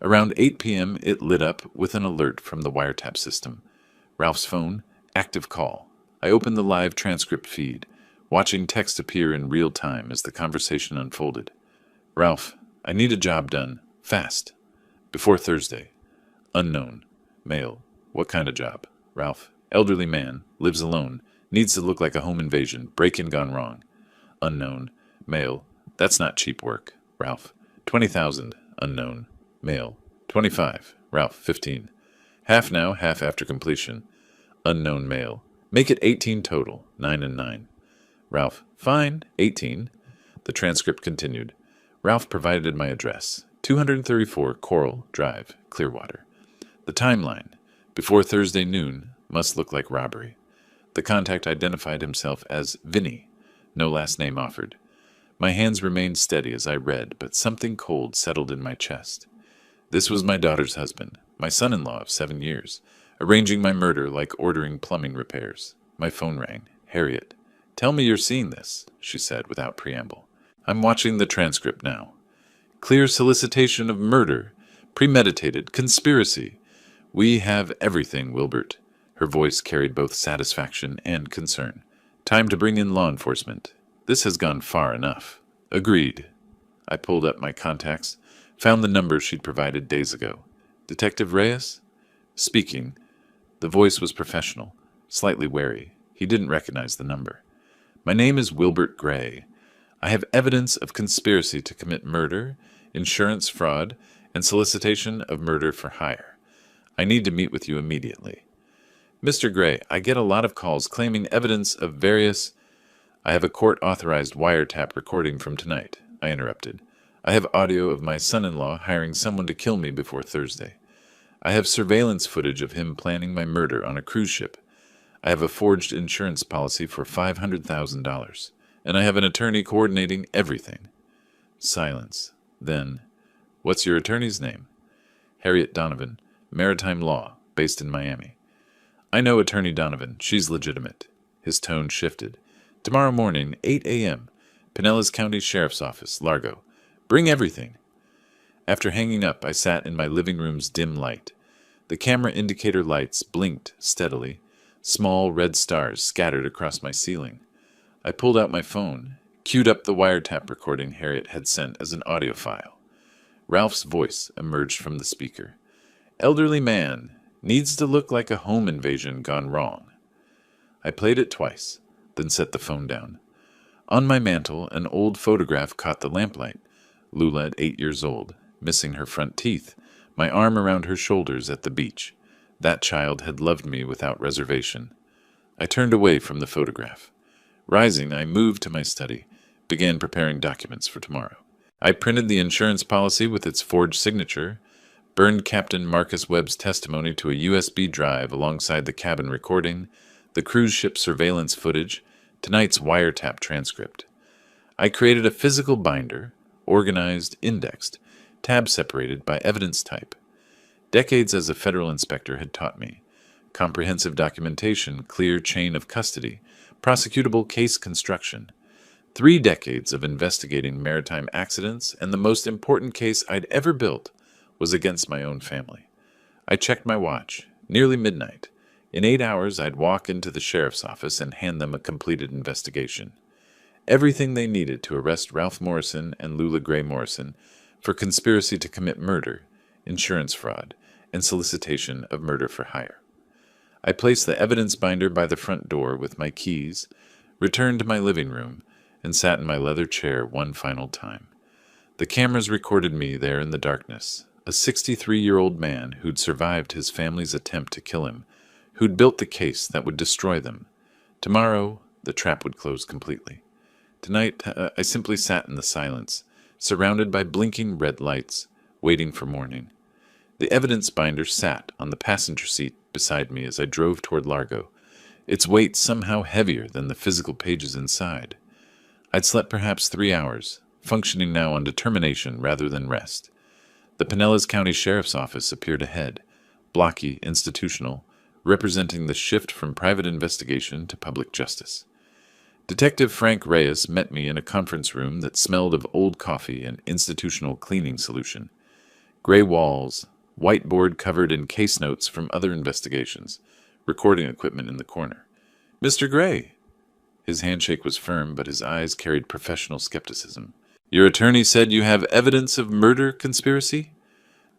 Around 8 p.m., it lit up with an alert from the wiretap system. Ralph's phone, active call. I opened the live transcript feed, watching text appear in real time as the conversation unfolded. Ralph, I need a job done. Fast. Before Thursday. Unknown. Male. What kind of job? Ralph. Elderly man. Lives alone. Needs to look like a home invasion. Break-in gone wrong. Unknown. Male. That's not cheap work. Ralph. 20,000. Unknown. Male. 25. Ralph. 15. Half now, half after completion. Unknown male. Make it 18 total. 9 and 9. Ralph. Fine. 18. The transcript continued. Ralph provided my address. 234 Coral Drive, Clearwater. The timeline. Before Thursday noon must look like robbery. The contact identified himself as Vinny. No last name offered. My hands remained steady as I read, but something cold settled in my chest. This was my daughter's husband, my son-in-law of 7 years, arranging my murder like ordering plumbing repairs. My phone rang. Harriet. Tell me you're seeing this, she said without preamble. I'm watching the transcript now. Clear solicitation of murder. Premeditated. Conspiracy. We have everything, Wilbert. Her voice carried both satisfaction and concern. Time to bring in law enforcement. This has gone far enough. Agreed. I pulled up my contacts, found the number she'd provided days ago. Detective Reyes? Speaking. The voice was professional, slightly wary. He didn't recognize the number. My name is Wilbert Gray. I have evidence of conspiracy to commit murder, insurance fraud, and solicitation of murder for hire. I need to meet with you immediately. Mr. Gray, I get a lot of calls claiming evidence of various... I have a court-authorized wiretap recording from tonight, I interrupted. I have audio of my son-in-law hiring someone to kill me before Thursday. I have surveillance footage of him planning my murder on a cruise ship. I have a forged insurance policy for $500,000, and I have an attorney coordinating everything. Silence. Then, what's your attorney's name? Harriet Donovan, Maritime Law, based in Miami. I know Attorney Donovan. She's legitimate. His tone shifted. Tomorrow morning, 8 a.m., Pinellas County Sheriff's Office, Largo. Bring everything. After hanging up, I sat in my living room's dim light. The camera indicator lights blinked steadily. Small red stars scattered across my ceiling. I pulled out my phone, queued up the wiretap recording Harriet had sent as an audio file. Ralph's voice emerged from the speaker. Elderly man, needs to look like a home invasion gone wrong. I played it twice, then set the phone down. On my mantel, an old photograph caught the lamplight. Lula at 8 years old, missing her front teeth, my arm around her shoulders at the beach. That child had loved me without reservation. I turned away from the photograph. Rising, I moved to my study, began preparing documents for tomorrow. I printed the insurance policy with its forged signature, burned Captain Marcus Webb's testimony to a USB drive alongside the cabin recording, the cruise ship surveillance footage, tonight's wiretap transcript. I created a physical binder, organized, indexed, tab-separated by evidence type. Decades as a federal inspector had taught me. Comprehensive documentation, clear chain of custody, prosecutable case construction. 3 decades of investigating maritime accidents, and the most important case I'd ever built was against my own family. I checked my watch. Nearly midnight. In 8 hours, I'd walk into the sheriff's office and hand them a completed investigation. Everything they needed to arrest Ralph Morrison and Lula Gray Morrison for conspiracy to commit murder, insurance fraud, and solicitation of murder for hire. I placed the evidence binder by the front door with my keys, returned to my living room, and sat in my leather chair one final time. The cameras recorded me there in the darkness, a 63-year-old man who'd survived his family's attempt to kill him, who'd built the case that would destroy them. Tomorrow, the trap would close completely. Tonight, I simply sat in the silence, surrounded by blinking red lights, waiting for morning. The evidence binder sat on the passenger seat beside me as I drove toward Largo, its weight somehow heavier than the physical pages inside. I'd slept perhaps 3 hours, functioning now on determination rather than rest. The Pinellas County Sheriff's Office appeared ahead, blocky, institutional, representing the shift from private investigation to public justice. Detective Frank Reyes met me in a conference room that smelled of old coffee and institutional cleaning solution. Gray walls, whiteboard covered in case notes from other investigations, recording equipment in the corner. Mr. Gray. His handshake was firm, but his eyes carried professional skepticism. Your attorney said you have evidence of murder conspiracy?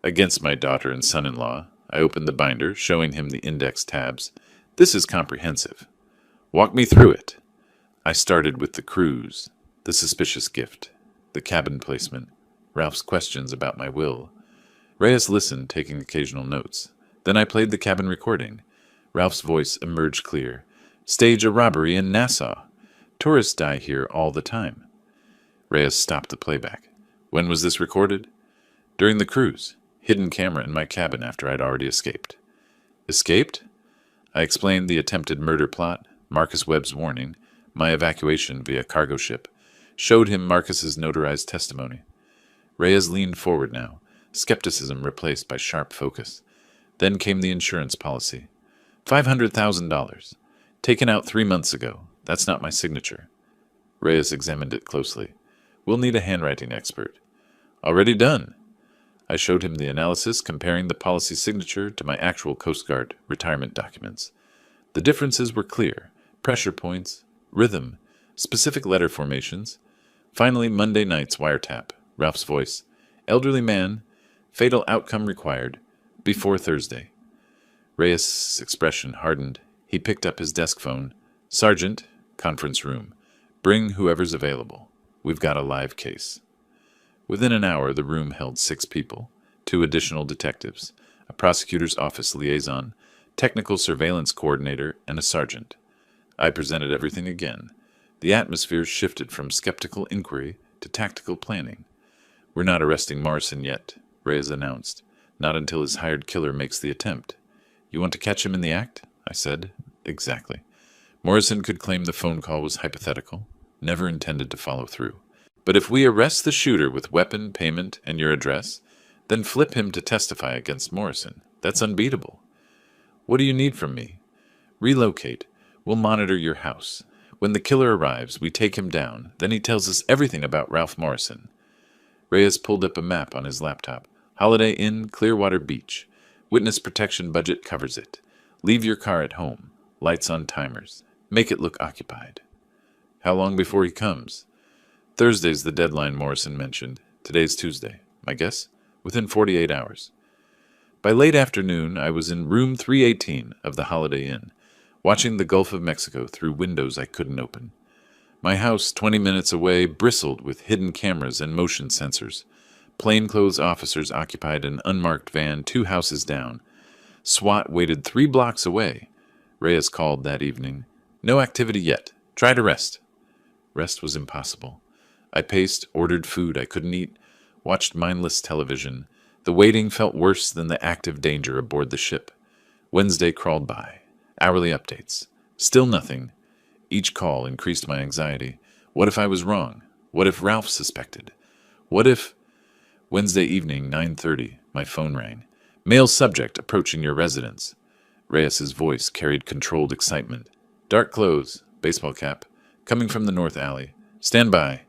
Against my daughter and son-in-law. I opened the binder, showing him the index tabs. This is comprehensive. Walk me through it. I started with the cruise, the suspicious gift, the cabin placement, Ralph's questions about my will. Reyes listened, taking occasional notes. Then I played the cabin recording. Ralph's voice emerged clear. Stage a robbery in Nassau. Tourists die here all the time. Reyes stopped the playback. When was this recorded? During the cruise. Hidden camera in my cabin after I'd already escaped. Escaped? I explained the attempted murder plot, Marcus Webb's warning, my evacuation via cargo ship, showed him Marcus's notarized testimony. Reyes leaned forward now, skepticism replaced by sharp focus. Then came the insurance policy. $500,000. Taken out 3 months ago. That's not my signature. Reyes examined it closely. We'll need a handwriting expert. Already done. I showed him the analysis comparing the policy signature to my actual Coast Guard retirement documents. The differences were clear. Pressure points, rhythm, specific letter formations. Finally, Monday night's wiretap. Ralph's voice. Elderly man. Fatal outcome required. Before Thursday. Reyes' expression hardened. He picked up his desk phone. Sergeant, conference room. Bring whoever's available. We've got a live case. Within an hour, the room held 6 people, 2 additional detectives, a prosecutor's office liaison, technical surveillance coordinator, and a sergeant. I presented everything again. The atmosphere shifted from skeptical inquiry to tactical planning. We're not arresting Morrison yet, Reyes announced. Not until his hired killer makes the attempt. You want to catch him in the act? I said. Exactly. Morrison could claim the phone call was hypothetical, never intended to follow through. But if we arrest the shooter with weapon, payment, and your address, then flip him to testify against Morrison. That's unbeatable. What do you need from me? Relocate. We'll monitor your house. When the killer arrives, we take him down. Then he tells us everything about Ralph Morrison. Reyes pulled up a map on his laptop. Holiday Inn, Clearwater Beach. Witness protection budget covers it. Leave your car at home. Lights on timers. Make it look occupied. How long before he comes? Thursday's the deadline Morrison mentioned. Today's Tuesday. My guess? Within 48 hours. By late afternoon, I was in room 318 of the Holiday Inn, watching the Gulf of Mexico through windows I couldn't open. My house, 20 minutes away, bristled with hidden cameras and motion sensors. Plainclothes officers occupied an unmarked van 2 houses down. SWAT waited 3 blocks away. Reyes called that evening. No activity yet. Try to rest. Rest was impossible. I paced, ordered food I couldn't eat, watched mindless television. The waiting felt worse than the active danger aboard the ship. Wednesday crawled by. Hourly updates. Still nothing. Each call increased my anxiety. What if I was wrong? What if Ralph suspected? What if... Wednesday evening, 9:30, my phone rang. Male subject approaching your residence. Reyes's voice carried controlled excitement. Dark clothes, baseball cap, coming from the north alley. Stand by.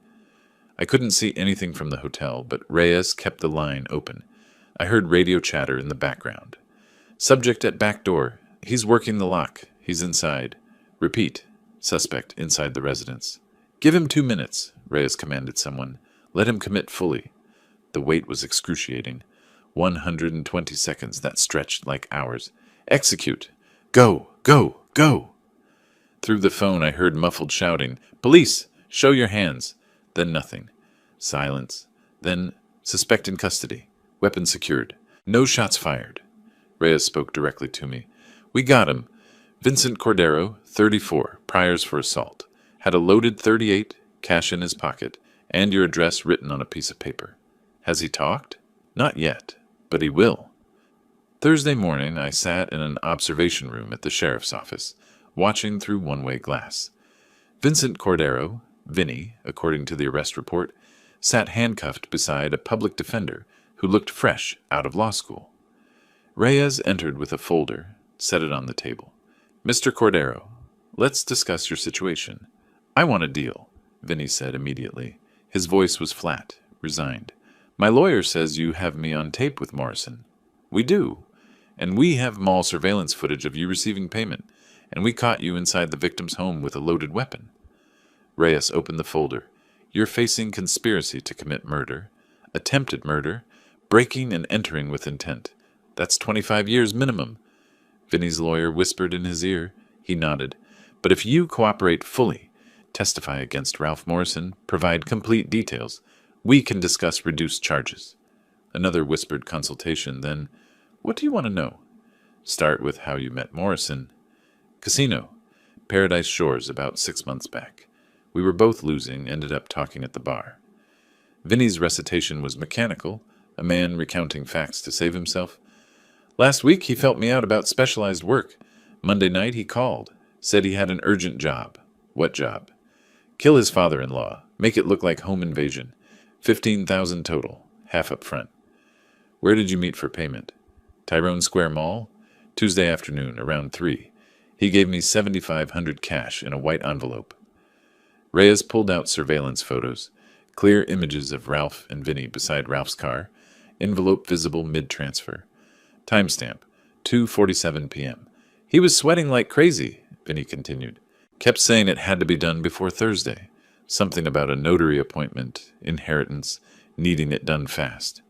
I couldn't see anything from the hotel, but Reyes kept the line open. I heard radio chatter in the background. Subject at back door. He's working the lock. He's inside. Repeat. Suspect inside the residence. Give him 2 minutes, Reyes commanded someone. Let him commit fully. The wait was excruciating. 120 seconds that stretched like hours. Execute. Go, go, go. Through the phone I heard muffled shouting. Police! Show your hands. Then nothing. Silence. Then suspect in custody. Weapon secured. No shots fired. Reyes spoke directly to me. We got him. Vincent Cordero, 34, priors for assault. Had a loaded .38, cash in his pocket, and your address written on a piece of paper. Has he talked? Not yet, but he will. Thursday morning, I sat in an observation room at the sheriff's office, watching through one-way glass. Vincent Cordero, Vinny, according to the arrest report, sat handcuffed beside a public defender who looked fresh out of law school. Reyes entered with a folder, set it on the table. Mr. Cordero, let's discuss your situation. I want a deal, Vinny said immediately. His voice was flat, resigned. My lawyer says you have me on tape with Morrison. We do. And we have mall surveillance footage of you receiving payment, and we caught you inside the victim's home with a loaded weapon. Reyes opened the folder. You're facing conspiracy to commit murder, attempted murder, breaking and entering with intent. That's 25 years minimum. Vinny's lawyer whispered in his ear. He nodded. But if you cooperate fully, testify against Ralph Morrison, provide complete details, we can discuss reduced charges. Another whispered consultation, then, what do you want to know? Start with how you met Morrison. Casino. Paradise Shores about 6 months back. We were both losing, ended up talking at the bar. Vinny's recitation was mechanical, a man recounting facts to save himself. Last week he felt me out about specialized work. Monday night he called, said he had an urgent job. What job? Kill his father-in-law, make it look like home invasion. 15,000 total, half up front. Where did you meet for payment? Tyrone Square Mall? Tuesday afternoon, around 3. He gave me $7,500 cash in a white envelope. Reyes pulled out surveillance photos, clear images of Ralph and Vinny beside Ralph's car, envelope visible mid-transfer. Timestamp, 2:47 p.m. He was sweating like crazy, Vinny continued. Kept saying it had to be done before Thursday. Something about a notary appointment, inheritance, needing it done fast.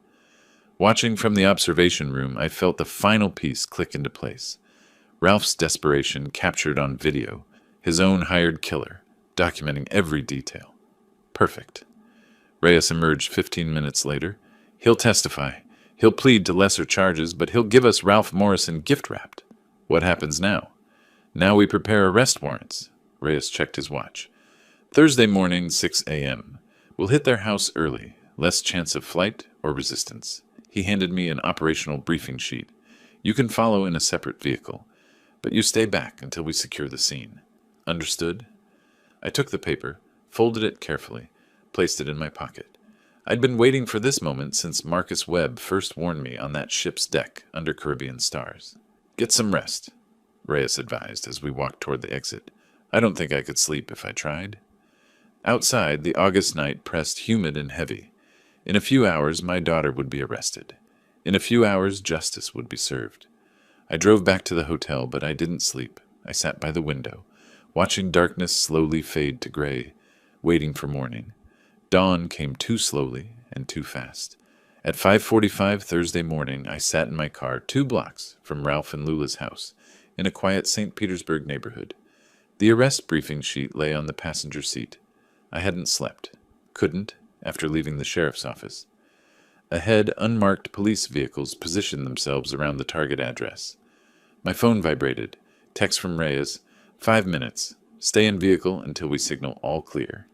Watching from the observation room, I felt the final piece click into place. Ralph's desperation captured on video, his own hired killer, documenting every detail. Perfect. Reyes emerged 15 minutes later. He'll testify. He'll plead to lesser charges, but he'll give us Ralph Morrison gift-wrapped. What happens now? Now we prepare arrest warrants. Reyes checked his watch. Thursday morning, 6 a.m. We'll hit their house early. Less chance of flight or resistance. He handed me an operational briefing sheet. You can follow in a separate vehicle, but you stay back until we secure the scene. Understood? I took the paper, folded it carefully, placed it in my pocket. I'd been waiting for this moment since Marcus Webb first warned me on that ship's deck under Caribbean stars. Get some rest, Reyes advised as we walked toward the exit. I don't think I could sleep if I tried. Outside, the August night pressed humid and heavy. In a few hours, my daughter would be arrested. In a few hours, justice would be served. I drove back to the hotel, but I didn't sleep. I sat by the window, watching darkness slowly fade to gray, waiting for morning. Dawn came too slowly and too fast. At 5:45 Thursday morning, I sat in my car 2 blocks from Ralph and Lula's house in a quiet St. Petersburg neighborhood. The arrest briefing sheet lay on the passenger seat. I hadn't slept. Couldn't, after leaving the sheriff's office. Ahead, unmarked police vehicles positioned themselves around the target address. My phone vibrated. Text from Reyes. 5 minutes. Stay in vehicle until we signal all clear.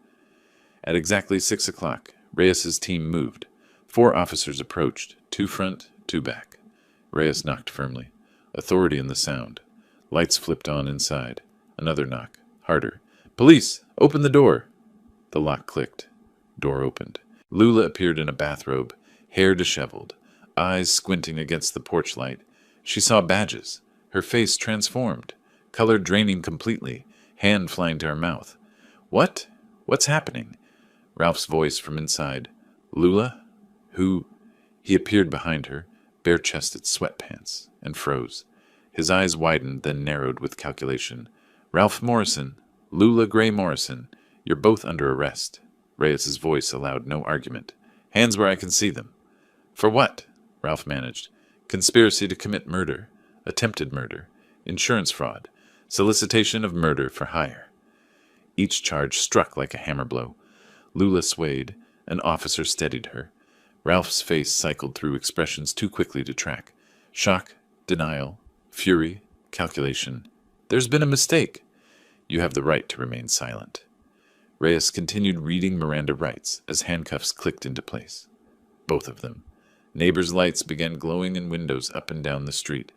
At exactly 6 o'clock, Reyes's team moved. 4 officers approached, 2 front, 2 back. Reyes knocked firmly. Authority in the sound. Lights flipped on inside. Another knock. Harder. Police! Open the door! The lock clicked. Door opened. Lula appeared in a bathrobe, hair disheveled, eyes squinting against the porch light. She saw badges. Her face transformed, color draining completely, hand flying to her mouth. What? What's happening? Ralph's voice from inside. Lula? Who? He appeared behind her, bare-chested sweatpants, and froze. His eyes widened, then narrowed with calculation. Ralph Morrison. Lula Gray Morrison. You're both under arrest. Reyes's voice allowed no argument. Hands where I can see them. For what? Ralph managed. Conspiracy to commit murder. Attempted murder. Insurance fraud. Solicitation of murder for hire. Each charge struck like a hammer blow. Lula swayed. An officer steadied her. Ralph's face cycled through expressions too quickly to track. Shock, denial, fury, calculation. There's been a mistake. You have the right to remain silent. Reyes continued reading Miranda rights as handcuffs clicked into place. Both of them. Neighbors' lights began glowing in windows up and down the street.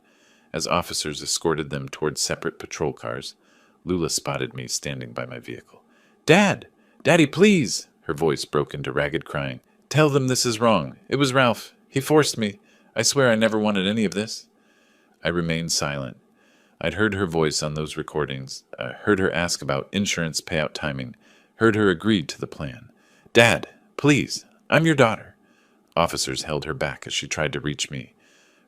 As officers escorted them toward separate patrol cars, Lula spotted me standing by my vehicle. Dad! Daddy, please! Her voice broke into ragged crying. Tell them this is wrong. It was Ralph. He forced me. I swear I never wanted any of this. I remained silent. I'd heard her voice on those recordings, heard her ask about insurance payout timing, heard her agree to the plan. Dad, please, I'm your daughter. Officers held her back as she tried to reach me.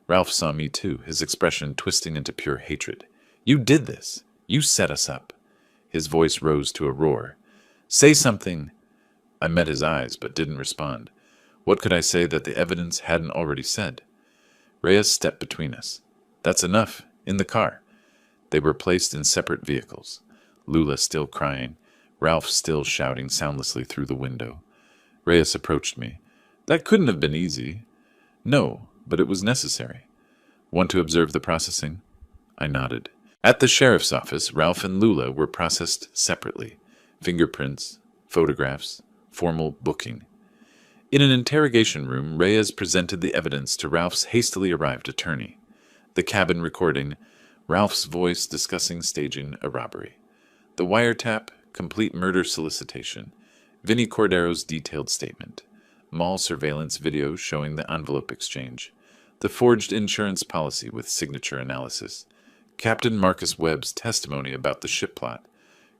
Ralph saw me too, his expression twisting into pure hatred. You did this. You set us up. His voice rose to a roar. Say something. I met his eyes, but didn't respond. What could I say that the evidence hadn't already said? Reyes stepped between us. That's enough. In the car. They were placed in separate vehicles. Lula still crying. Ralph still shouting soundlessly through the window. Reyes approached me. That couldn't have been easy. No, but it was necessary. Want to observe the processing? I nodded. At the sheriff's office, Ralph and Lula were processed separately. Fingerprints, photographs, formal booking. In an interrogation room, Reyes presented the evidence to Ralph's hastily arrived attorney. The cabin recording, Ralph's voice discussing staging a robbery. The wiretap, complete murder solicitation. Vinnie Cordero's detailed statement. Mall surveillance video showing the envelope exchange. The forged insurance policy with signature analysis. Captain Marcus Webb's testimony about the ship plot.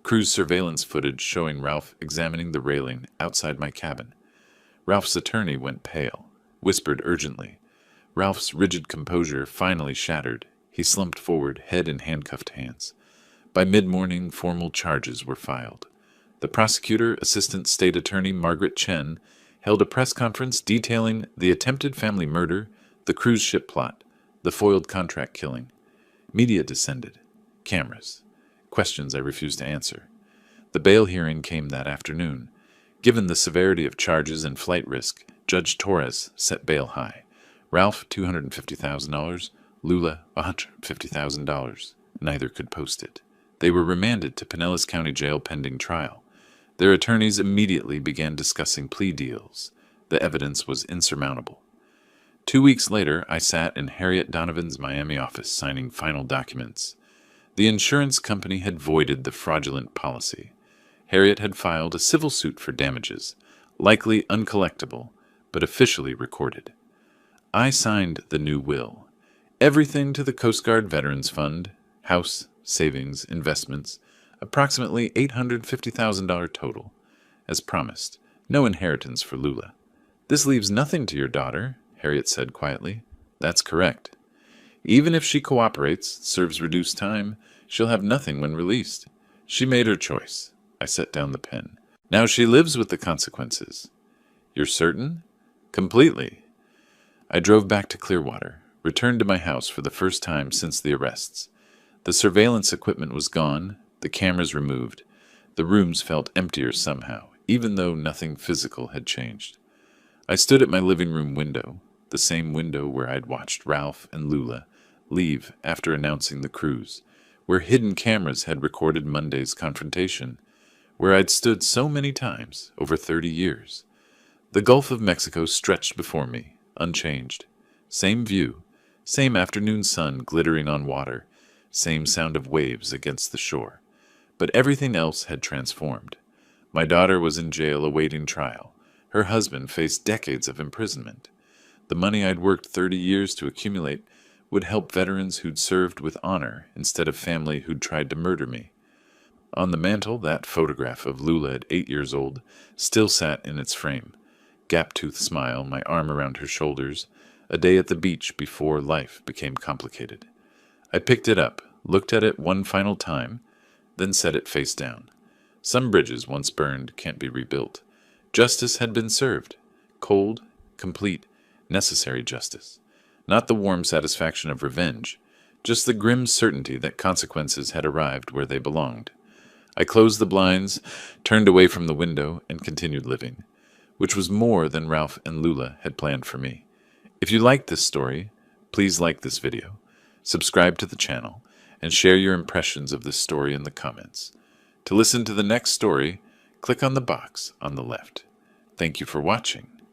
Cruise surveillance footage showing Ralph examining the railing outside my cabin. Ralph's attorney went pale, whispered urgently. Ralph's rigid composure finally shattered. He slumped forward, head in handcuffed hands. By mid-morning, formal charges were filed. The prosecutor, Assistant State Attorney Margaret Chen, held a press conference detailing the attempted family murder, the cruise ship plot, the foiled contract killing. Media descended. Cameras. Questions I refused to answer. The bail hearing came that afternoon. Given the severity of charges and flight risk, Judge Torres set bail high. Ralph, $250,000. Lula, $150,000. Neither could post it. They were remanded to Pinellas County Jail pending trial. Their attorneys immediately began discussing plea deals. The evidence was insurmountable. 2 weeks later, I sat in Harriet Donovan's Miami office signing final documents. The insurance company had voided the fraudulent policy. Harriet had filed a civil suit for damages, likely uncollectible, but officially recorded. I signed the new will. Everything to the Coast Guard Veterans Fund, house, savings, investments, approximately $850,000 total. As promised, no inheritance for Lula. This leaves nothing to your daughter, Harriet said quietly. That's correct. Even if she cooperates, serves reduced time, she'll have nothing when released. She made her choice. I set down the pen. Now she lives with the consequences. You're certain? Completely. I drove back to Clearwater, returned to my house for the first time since the arrests. The surveillance equipment was gone, the cameras removed. The rooms felt emptier somehow, even though nothing physical had changed. I stood at my living room window, the same window where I'd watched Ralph and Lula leave after announcing the cruise, where hidden cameras had recorded Monday's confrontation, where I'd stood so many times over 30 years. The Gulf of Mexico stretched before me, unchanged. Same view, same afternoon sun glittering on water, same sound of waves against the shore. But everything else had transformed. My daughter was in jail awaiting trial. Her husband faced decades of imprisonment. The money I'd worked 30 years to accumulate would help veterans who'd served with honor instead of family who'd tried to murder me. On the mantel, that photograph of Lula at 8 years old still sat in its frame. Gap-toothed smile, my arm around her shoulders, a day at the beach before life became complicated. I picked it up, looked at it one final time, then set it face down. Some bridges once burned can't be rebuilt. Justice had been served. Cold, complete, necessary justice. Not the warm satisfaction of revenge, just the grim certainty that consequences had arrived where they belonged. I closed the blinds, turned away from the window, and continued living, which was more than Ralph and Lula had planned for me. If you liked this story, please like this video, subscribe to the channel, and share your impressions of this story in the comments. To listen to the next story, click on the box on the left. Thank you for watching.